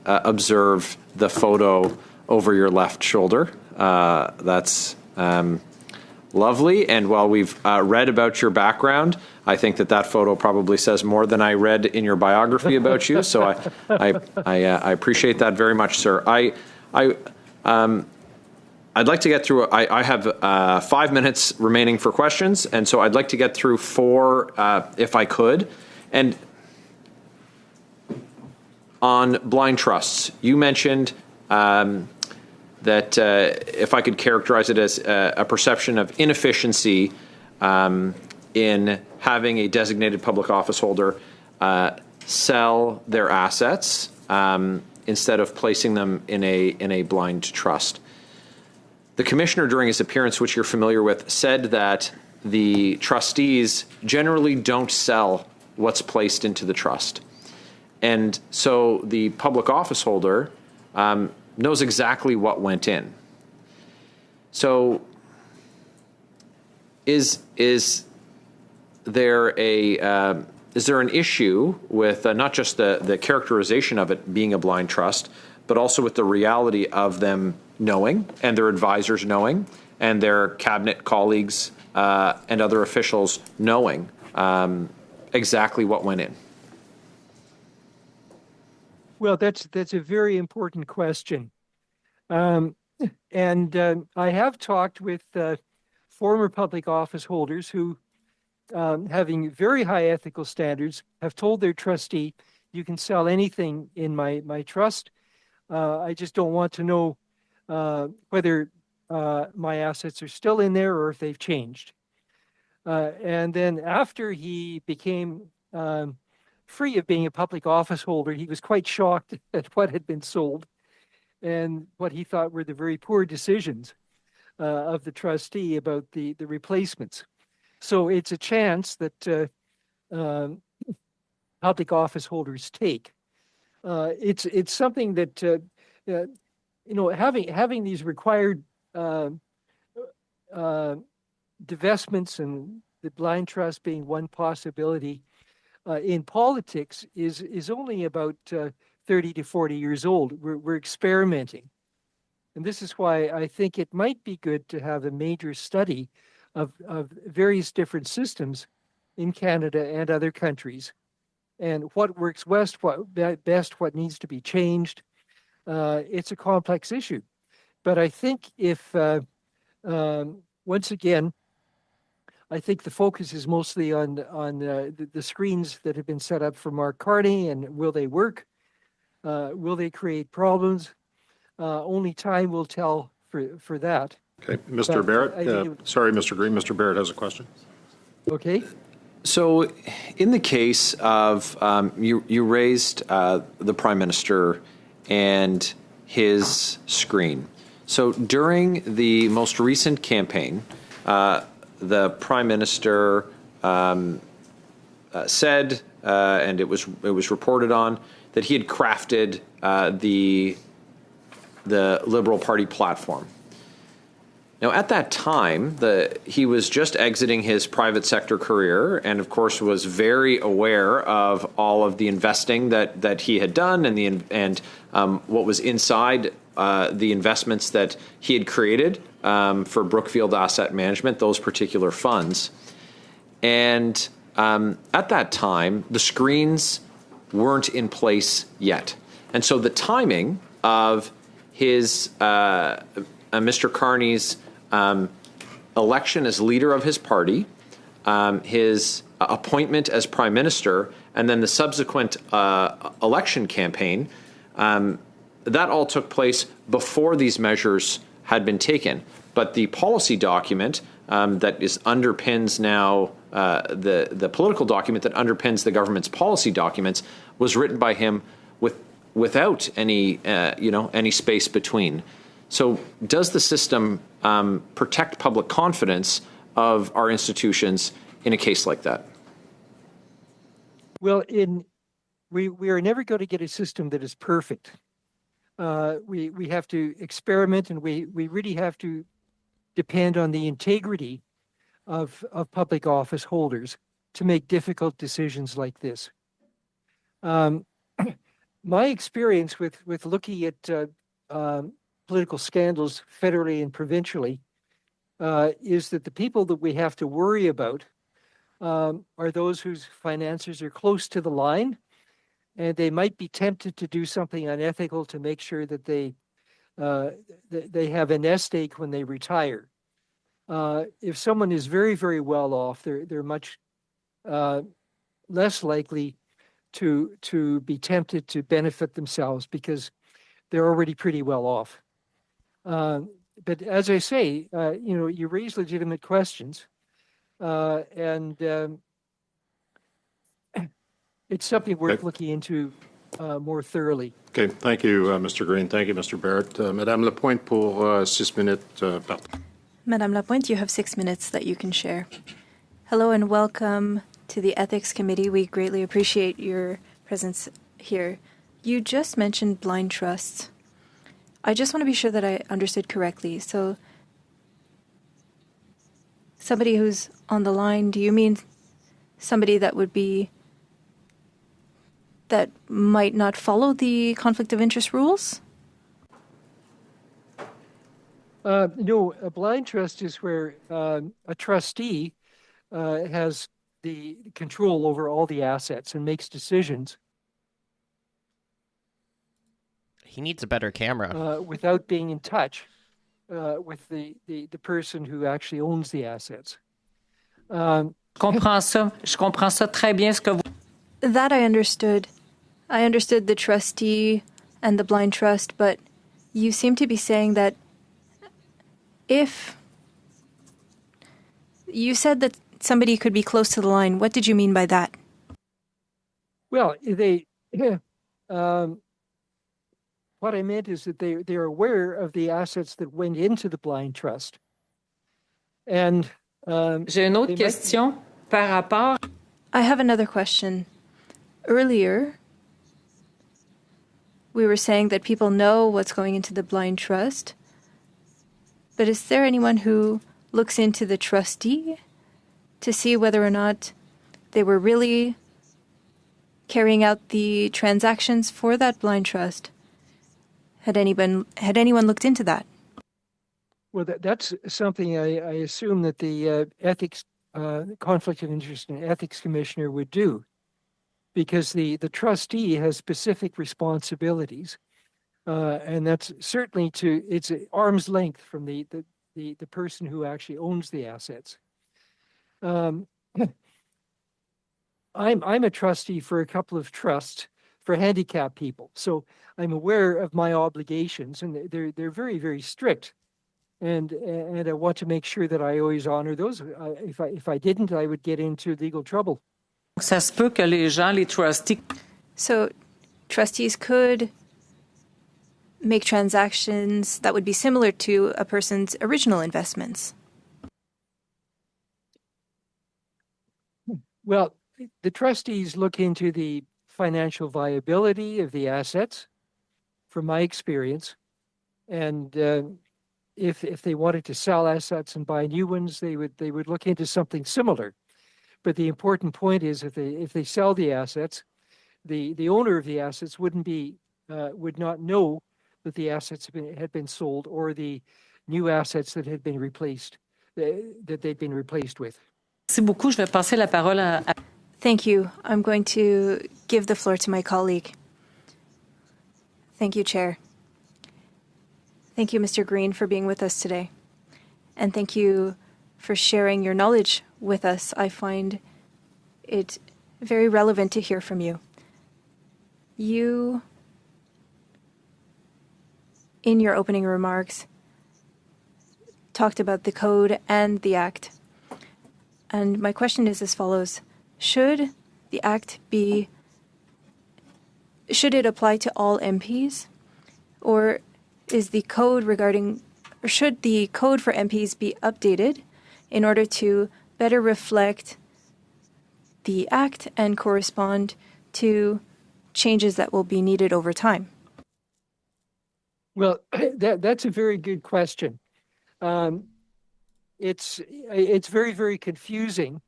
observe the photo over your left shoulder. That's lovely. And while we've read about your background, I think that photo probably says more than I read in your biography about you. So I appreciate that very much, sir. I'd like to get through. I have 5 minutes remaining for questions, and so I'd like to get through 4 if I could. And on blind trusts, you mentioned that that if I could characterize it as a perception of inefficiency in having a designated public office holder sell their assets instead of placing them in a blind trust. The commissioner, during his appearance, which you're familiar with, said that the trustees generally don't sell what's placed into the trust. And so the public office holder knows exactly what went in. So is there an issue with not just the characterization of it being a blind trust, but also with the reality of them knowing and their advisors knowing and their cabinet colleagues and other officials knowing exactly what went in? Well, that's a very important question. And I have talked with former public office holders who, having very high ethical standards, have told their trustee, you can sell anything in my trust. I just don't want to know whether my assets are still in there or if they've changed. And then after he became free of being a public office holder, he was quite shocked at what had been sold and what he thought were the very poor decisions of the trustee about the replacements. So it's a chance that public office holders take. It's something that having these required divestments and the blind trust being one possibility in politics is only about 30 to 40 years old. We're experimenting. And this is why I think it might be good to have a major study of various different systems in Canada and other countries, and what works best, what needs to be changed. It's a complex issue. But I think if, once again, I think the focus is mostly on the screens that have been set up for Mark Carney, and will they work? Will they create problems? Only time will tell for that. Okay, Mr. Barrett. Sorry, Mr. Green. Mr. Barrett has a question. Okay. So, in the case of you raised the Prime Minister and his screen. So during the most recent campaign, the Prime Minister said, and it was reported on, that he had crafted the Liberal Party platform. Now, at that time, he was just exiting his private sector career, and of course was very aware of all of the investing that he had done and what was inside the investments that he had created for Brookfield Asset Management, those particular funds. And at that time, the screens weren't in place yet, and so the timing of his Mr. Carney's election as leader of his party, his appointment as Prime Minister, and then the subsequent election campaign, that all took place before these measures had been taken. But the policy document that underpins now the political document that underpins the government's policy documents was written by him without any any space between. So does the system protect public confidence of our institutions in a case like that? Well, we are never going to get a system that is perfect. We have to experiment, and we really have to depend on the integrity of public office holders to make difficult decisions like this. My experience with looking at political scandals federally and provincially is that the people that we have to worry about are those whose finances are close to the line, and they might be tempted to do something unethical to make sure that they have a nest egg when they retire. If someone is very, very well off, they're much less likely to be tempted to benefit themselves because they're already pretty well off. But as I say, you raise legitimate questions, and it's something worth looking into more thoroughly. Okay, thank you, Mr. Green. Thank you, Mr. Barrett. Madame Lapointe pour 6 minutes. Madame Lapointe, you have 6 minutes that you can share. Hello and welcome to the Ethics Committee. We greatly appreciate your presence here. You just mentioned blind trusts. I just want to be sure that I understood correctly. So, somebody who's on the line, do you mean somebody that might not follow the conflict of interest rules? No, a blind trust is where a trustee has the control over all the assets and makes decisions. He needs a better camera. Without being in touch with the person who actually owns the assets. Je comprends ça très bien ce que vous... That I understood. I understood the trustee and the blind trust, but you seem to be saying that if you said that somebody could be close to the line, what did you mean by that? Well, what I meant is that they're aware of the assets that went into the blind trust. And j'ai une autre question par rapport. I have another question. Earlier, we were saying that people know what's going into the blind trust, but is there anyone who looks into the trustee to see whether or not they were really carrying out the transactions for that blind trust? Had anyone looked into that? Well, that's something I assume that the ethics, conflict of interest and ethics commissioner would do, because the trustee has specific responsibilities, and that's certainly it's arm's length from the person who actually owns the assets. I'm a trustee for a couple of trusts for handicapped people, so I'm aware of my obligations, and they're very, very strict, and I want to make sure that I always honor those. If I didn't, I would get into legal trouble. Ça se peut que les trustees. So, trustees could make transactions that would be similar to a person's original investments. Well, the trustees look into the financial viability of the assets, from my experience, and if they wanted to sell assets and buy new ones, they would look into something similar. But the important point is, if they sell the assets, the owner of the assets would not know that the assets had been sold, or the new assets that had been replaced, that they'd been replaced with. Merci beaucoup. Je vais passer la parole à... Thank you. I'm going to give the floor to my colleague. Thank you, Chair. Thank you, Mr. Green, for being with us today. And thank you for sharing your knowledge with us. I find it very relevant to hear from you. You, in your opening remarks, talked about the code and the act. And my question is as follows. Should the act should it apply to all MPs? Or should the code for MPs be updated in order to better reflect the act and correspond to changes that will be needed over time? Well, that's a very good question. It's very, very confusing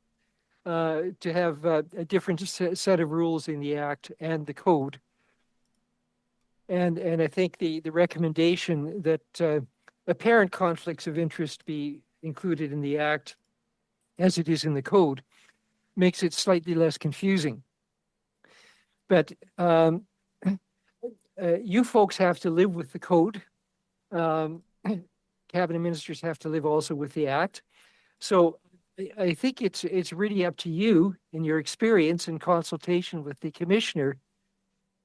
to have a different set of rules in the Act and the Code. And I think the recommendation that apparent conflicts of interest be included in the Act as it is in the Code makes it slightly less confusing. But you folks have to live with the Code. Cabinet ministers have to live also with the Act. So I think it's really up to you, in your experience in consultation with the Commissioner,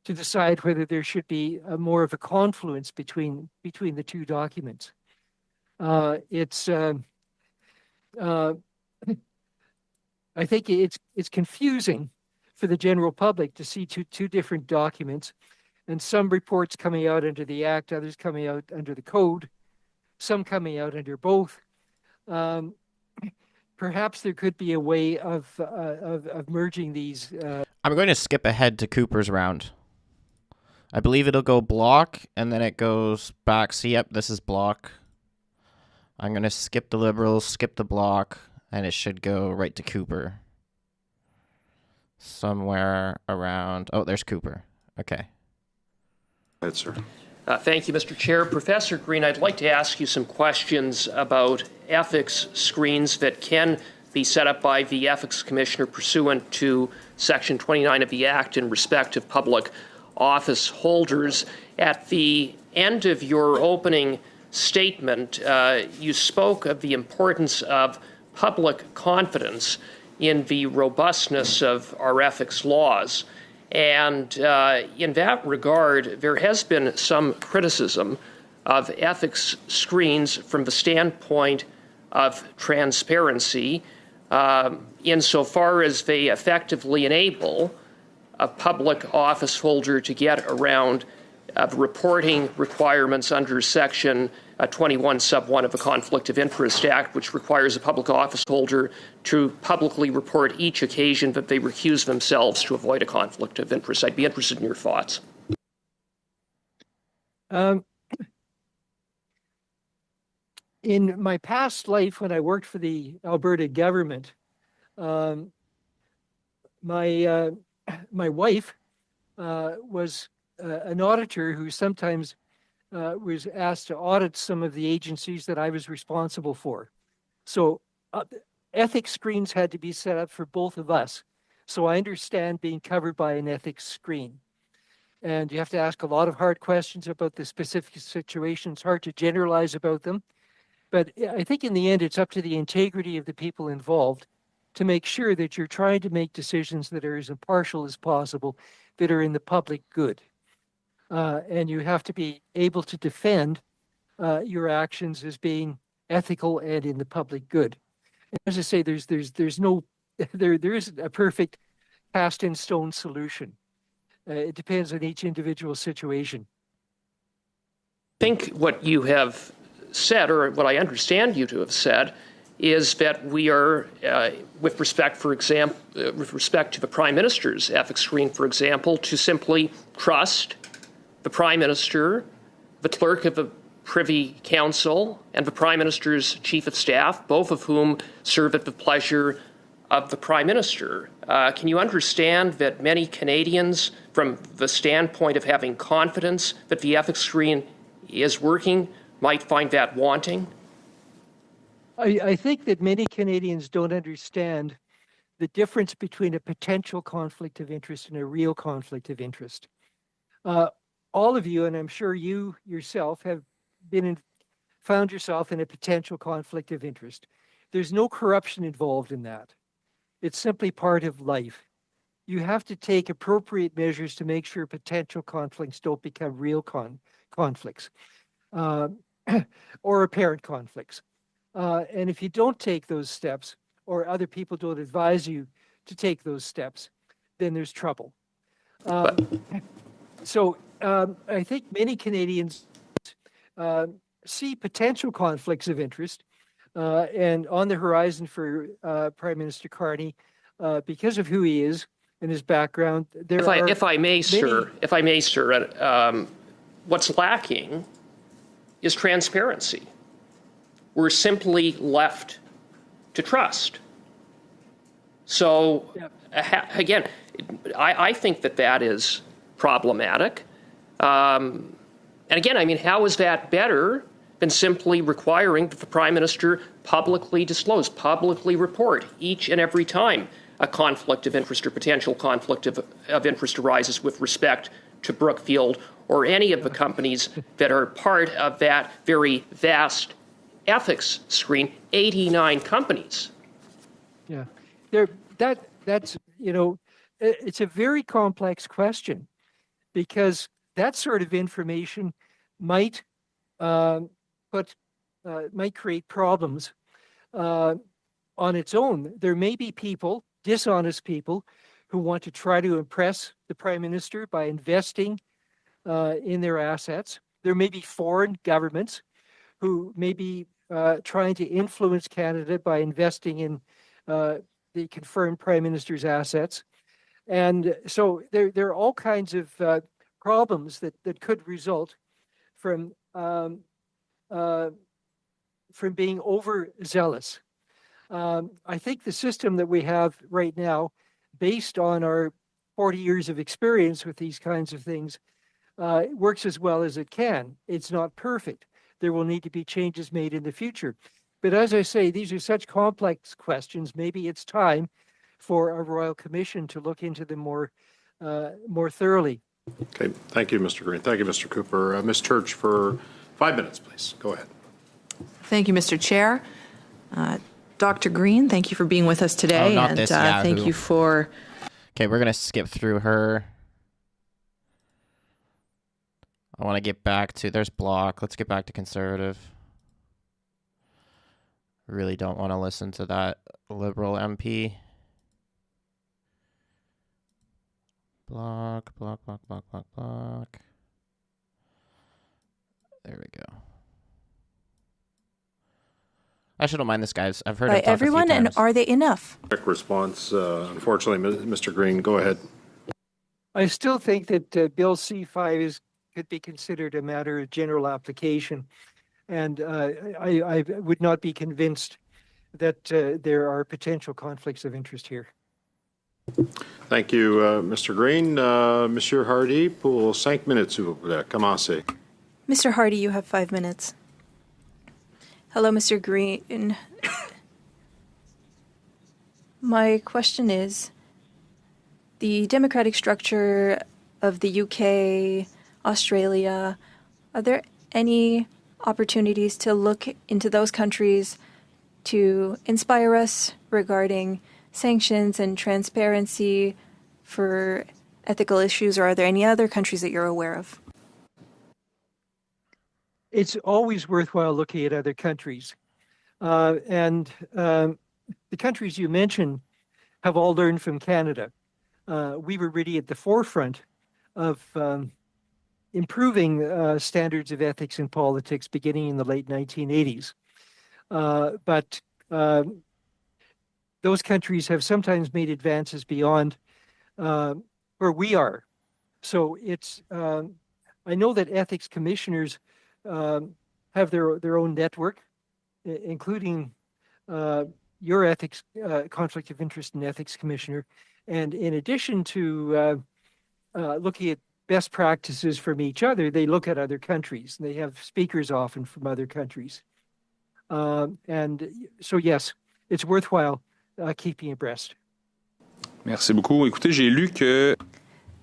to decide whether there should be more of a confluence between the two documents. I think it's confusing for the general public to see two different documents, and some reports coming out under the Act, others coming out under the Code, some coming out under both. Perhaps there could be a way of merging these. I'm going to skip ahead to Cooper's round. I believe it'll go block, and then it goes back. See, yep, this is block. I'm going to skip the Liberals, skip the block, and it should go right to Cooper. Somewhere around... Oh, there's Cooper. Okay. Go ahead, sir. Thank you, Mr. Chair. Professor Green, I'd like to ask you some questions about ethics screens that can be set up by the Ethics Commissioner pursuant to Section 29 of the Act in respect of public office holders. At the end of your opening statement, you spoke of the importance of public confidence in the robustness of our ethics laws. And in that regard, there has been some criticism of ethics screens from the standpoint of transparency, insofar as they effectively enable a public office holder to get around the reporting requirements under Section 21 sub 1 of the Conflict of Interest Act, which requires a public office holder to publicly report each occasion that they recuse themselves to avoid a conflict of interest. I'd be interested in your thoughts. In my past life, when I worked for the Alberta government, my wife was an auditor who sometimes was asked to audit some of the agencies that I was responsible for. So ethics screens had to be set up for both of us. So I understand being covered by an ethics screen. And you have to ask a lot of hard questions about the specific situation. It's hard to generalize about them. But I think in the end, it's up to the integrity of the people involved to make sure that you're trying to make decisions that are as impartial as possible, that are in the public good. And you have to be able to defend your actions as being ethical and in the public good. And as I say, there isn't a perfect cast in stone solution. It depends on each individual situation. I think what you have said, or what I understand you to have said, is that we are, with respect to the Prime Minister's ethics screen, for example, to simply trust the Prime Minister, the Clerk of the Privy Council, and the Prime Minister's Chief of Staff, both of whom serve at the pleasure of the Prime Minister. Can you understand that many Canadians, from the standpoint of having confidence that the ethics screen is working, might find that wanting? I think that many Canadians don't understand the difference between a potential conflict of interest and a real conflict of interest. All of you, and I'm sure you yourself, have found yourself in a potential conflict of interest. There's no corruption involved in that. It's simply part of life. You have to take appropriate measures to make sure potential conflicts don't become real conflicts or apparent conflicts. And if you don't take those steps, or other people don't advise you to take those steps, then there's trouble. So I think many Canadians see potential conflicts of interest and on the horizon for Prime Minister Carney, because of who he is and his background. If I may, sir, what's lacking is transparency. We're simply left to trust. So, again, I think that is problematic. And again, I mean, how is that better than simply requiring that the Prime Minister publicly disclose, publicly report each and every time a conflict of interest or potential conflict of interest arises with respect to Brookfield or any of the companies that are part of that very vast ethics screen, 89 companies. Yeah, that's it's a very complex question. because that sort of information might might create problems on its own. There may be people, dishonest people, who want to try to impress the Prime Minister by investing in their assets. There may be foreign governments who may be trying to influence Canada by investing in the confirmed Prime Minister's assets. And so there are all kinds of problems that could result from being overzealous. I think the system that we have right now, based on our 40 years of experience with these kinds of things, works as well as it can. It's not perfect. There will need to be changes made in the future. But as I say, these are such complex questions. Maybe it's time for a Royal Commission to look into them more thoroughly. Okay, thank you, Mr. Green. Thank you, Mr. Cooper. Ms. Church, for 5 minutes, please. Go ahead. Thank you, Mr. Chair. Dr. Green, thank you for being with us today. Oh, and thank you for... Okay, we're going to skip through her. I want to get back to, there's Bloc. Let's get back to Conservative. Really don't want to listen to that Liberal MP. Bloc. There we go. I actually don't mind this, guys. I've heard by him talk everyone, a few times. and are they enough? Quick response. Unfortunately, Mr. Green, go ahead. I still think that Bill C-5 could be considered a matter of general application. And I would not be convinced that there are potential conflicts of interest here. Thank you, Mr. Green. Monsieur Hardy, pour 5 minutes, s'il vous plaît. Commencez. Mr. Hardy, you have 5 minutes. Hello, Mr. Green. My question is, the democratic structure of the UK, Australia, are there any opportunities to look into those countries to inspire us regarding sanctions and transparency for ethical issues, or are there any other countries that you're aware of? It's always worthwhile looking at other countries. And the countries you mentioned have all learned from Canada. We were really at the forefront of improving standards of ethics in politics beginning in the late 1980s. But those countries have sometimes made advances beyond where we are. So it's, I know that ethics commissioners have their own network, including your ethics conflict of interest and ethics commissioner. And in addition to looking at best practices from each other, they look at other countries. They have speakers often from other countries. And so, yes, it's worthwhile keeping abreast. Merci beaucoup. Écoutez, j'ai lu que...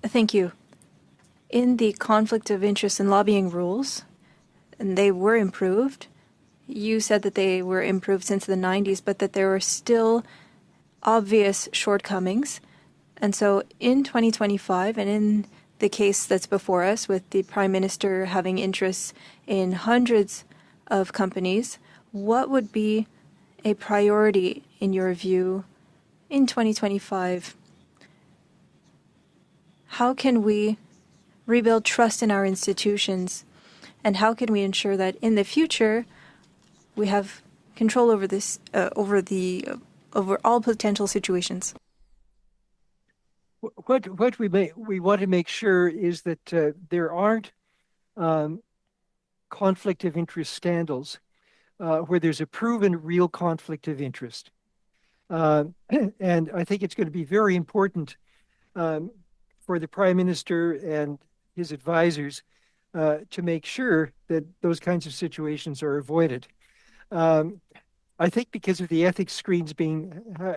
Thank you. In the conflict of interest and lobbying rules, and they were improved. You said that they were improved since the 90s, but that there were still obvious shortcomings. And so in 2025, and in the case that's before us, with the Prime Minister having interests in hundreds of companies, what would be a priority, in your view, in 2025? How can we rebuild trust in our institutions? And how can we ensure that in the future we have control over this, over all potential situations? What we want to make sure is that there aren't conflict of interest scandals where there's a proven real conflict of interest. And I think it's going to be very important for the Prime Minister and his advisors to make sure that those kinds of situations are avoided. I think because of the ethics screens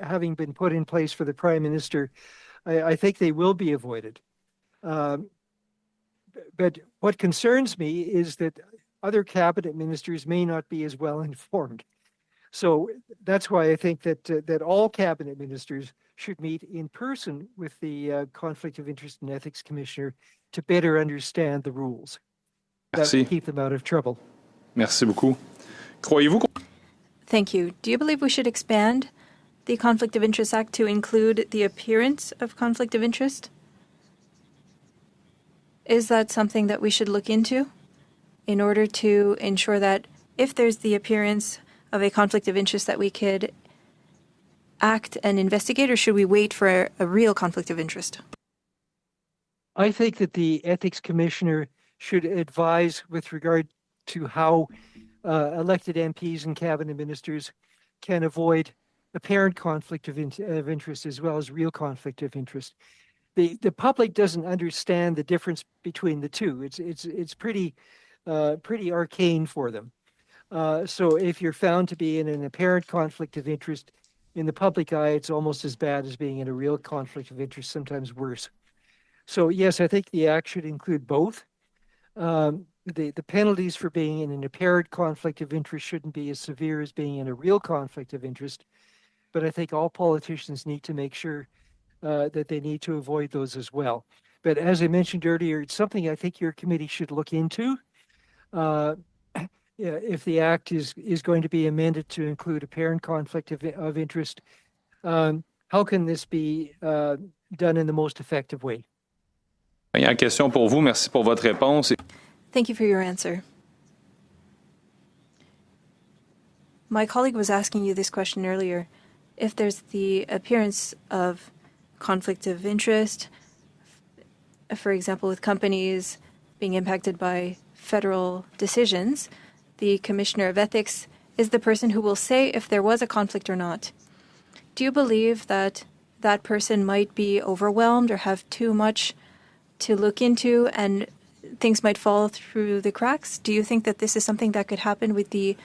having been put in place for the Prime Minister, I think they will be avoided. But what concerns me is that other cabinet ministers may not be as well informed. So that's why I think that all cabinet ministers should meet in person with the Conflict of Interest and Ethics Commissioner to better understand the rules. That will keep them out of trouble. Merci beaucoup. Croyez-vous Thank you. Do you believe we should expand the Conflict of Interest Act to include the appearance of conflict of interest? Is that something that we should look into in order to ensure that if there's the appearance of a conflict of interest that we could act and investigate, or should we wait for a real conflict of interest? I think that the Ethics Commissioner should advise with regard to how elected MPs and cabinet ministers can avoid apparent conflict of interest as well as real conflict of interest. The public doesn't understand the difference between the two. It's pretty arcane for them. So if you're found to be in an apparent conflict of interest, in the public eye, it's almost as bad as being in a real conflict of interest, sometimes worse. So yes, I think the act should include both. The penalties for being in an apparent conflict of interest shouldn't be as severe as being in a real conflict of interest. But I think all politicians need to make sure that they need to avoid those as well. But as I mentioned earlier, it's something I think your committee should look into. If the act is going to be amended to include apparent conflict of interest, how can this be done in the most effective way? Dernière question pour vous. Merci pour votre réponse. Thank you for your answer. My colleague was asking you this question earlier. If there's the appearance of conflict of interest, for example, with companies being impacted by federal decisions, the Commissioner of Ethics is the person who will say if there was a conflict or not. Do you believe that that person might be overwhelmed or have too much to look into and things might fall through the cracks? Do you think that this is something that could happen with the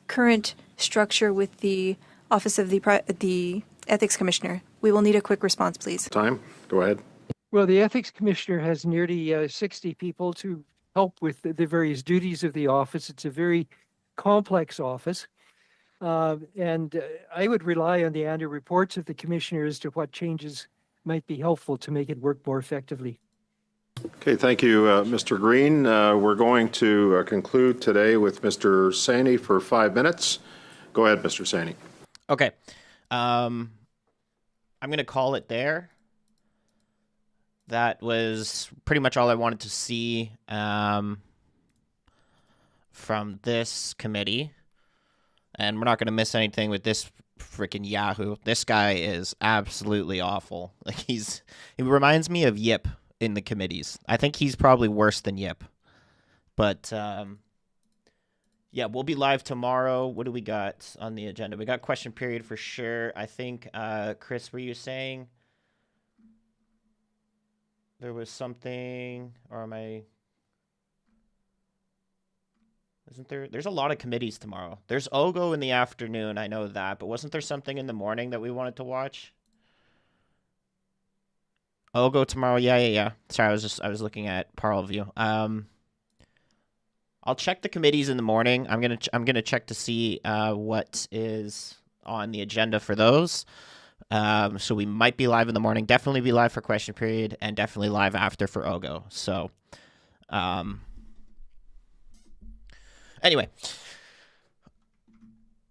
current structure with the Office of the Ethics Commissioner? We will need a quick response, please. Time. Go ahead. Well, the Ethics Commissioner has nearly 60 people to help with the various duties of the office. It's a very complex office. And I would rely on the annual reports of the Commissioner as to what changes might be helpful to make it work more effectively. Okay, thank you, Mr. Green. We're going to conclude today with Mr. Saini for 5 minutes. Go ahead, Mr. Saini. Okay. I'm going to call it there. That was pretty much all I wanted to see from this committee. And we're not going to miss anything with this freaking Yahoo. This guy is absolutely awful. Like he reminds me of Yip in the committees. I think he's probably worse than Yip. But yeah, we'll be live tomorrow. What do we got on the agenda? We got question period for sure. I think Chris, were you saying there was something, or am I? Isn't there? There's a lot of committees tomorrow. There's OGO in the afternoon. I know that, but wasn't there something in the morning that we wanted to watch? OGO tomorrow. Yeah. Sorry, I was looking at Parleview. I'll check the committees in the morning. I'm gonna check to see what is on the agenda for those. So we might be live in the morning. Definitely be live for question period, and definitely live after for OGO. So, anyway,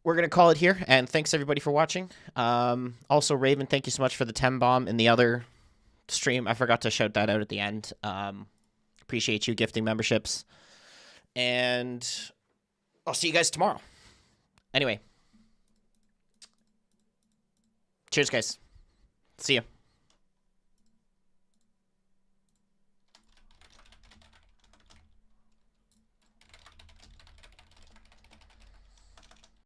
we're going to call it here, and thanks everybody for watching. Also, Raven, thank you so much for the 10 bomb in the other stream. I forgot to shout that out at the end. Appreciate you gifting memberships. And I'll see you guys tomorrow. Anyway. Cheers, guys. See you.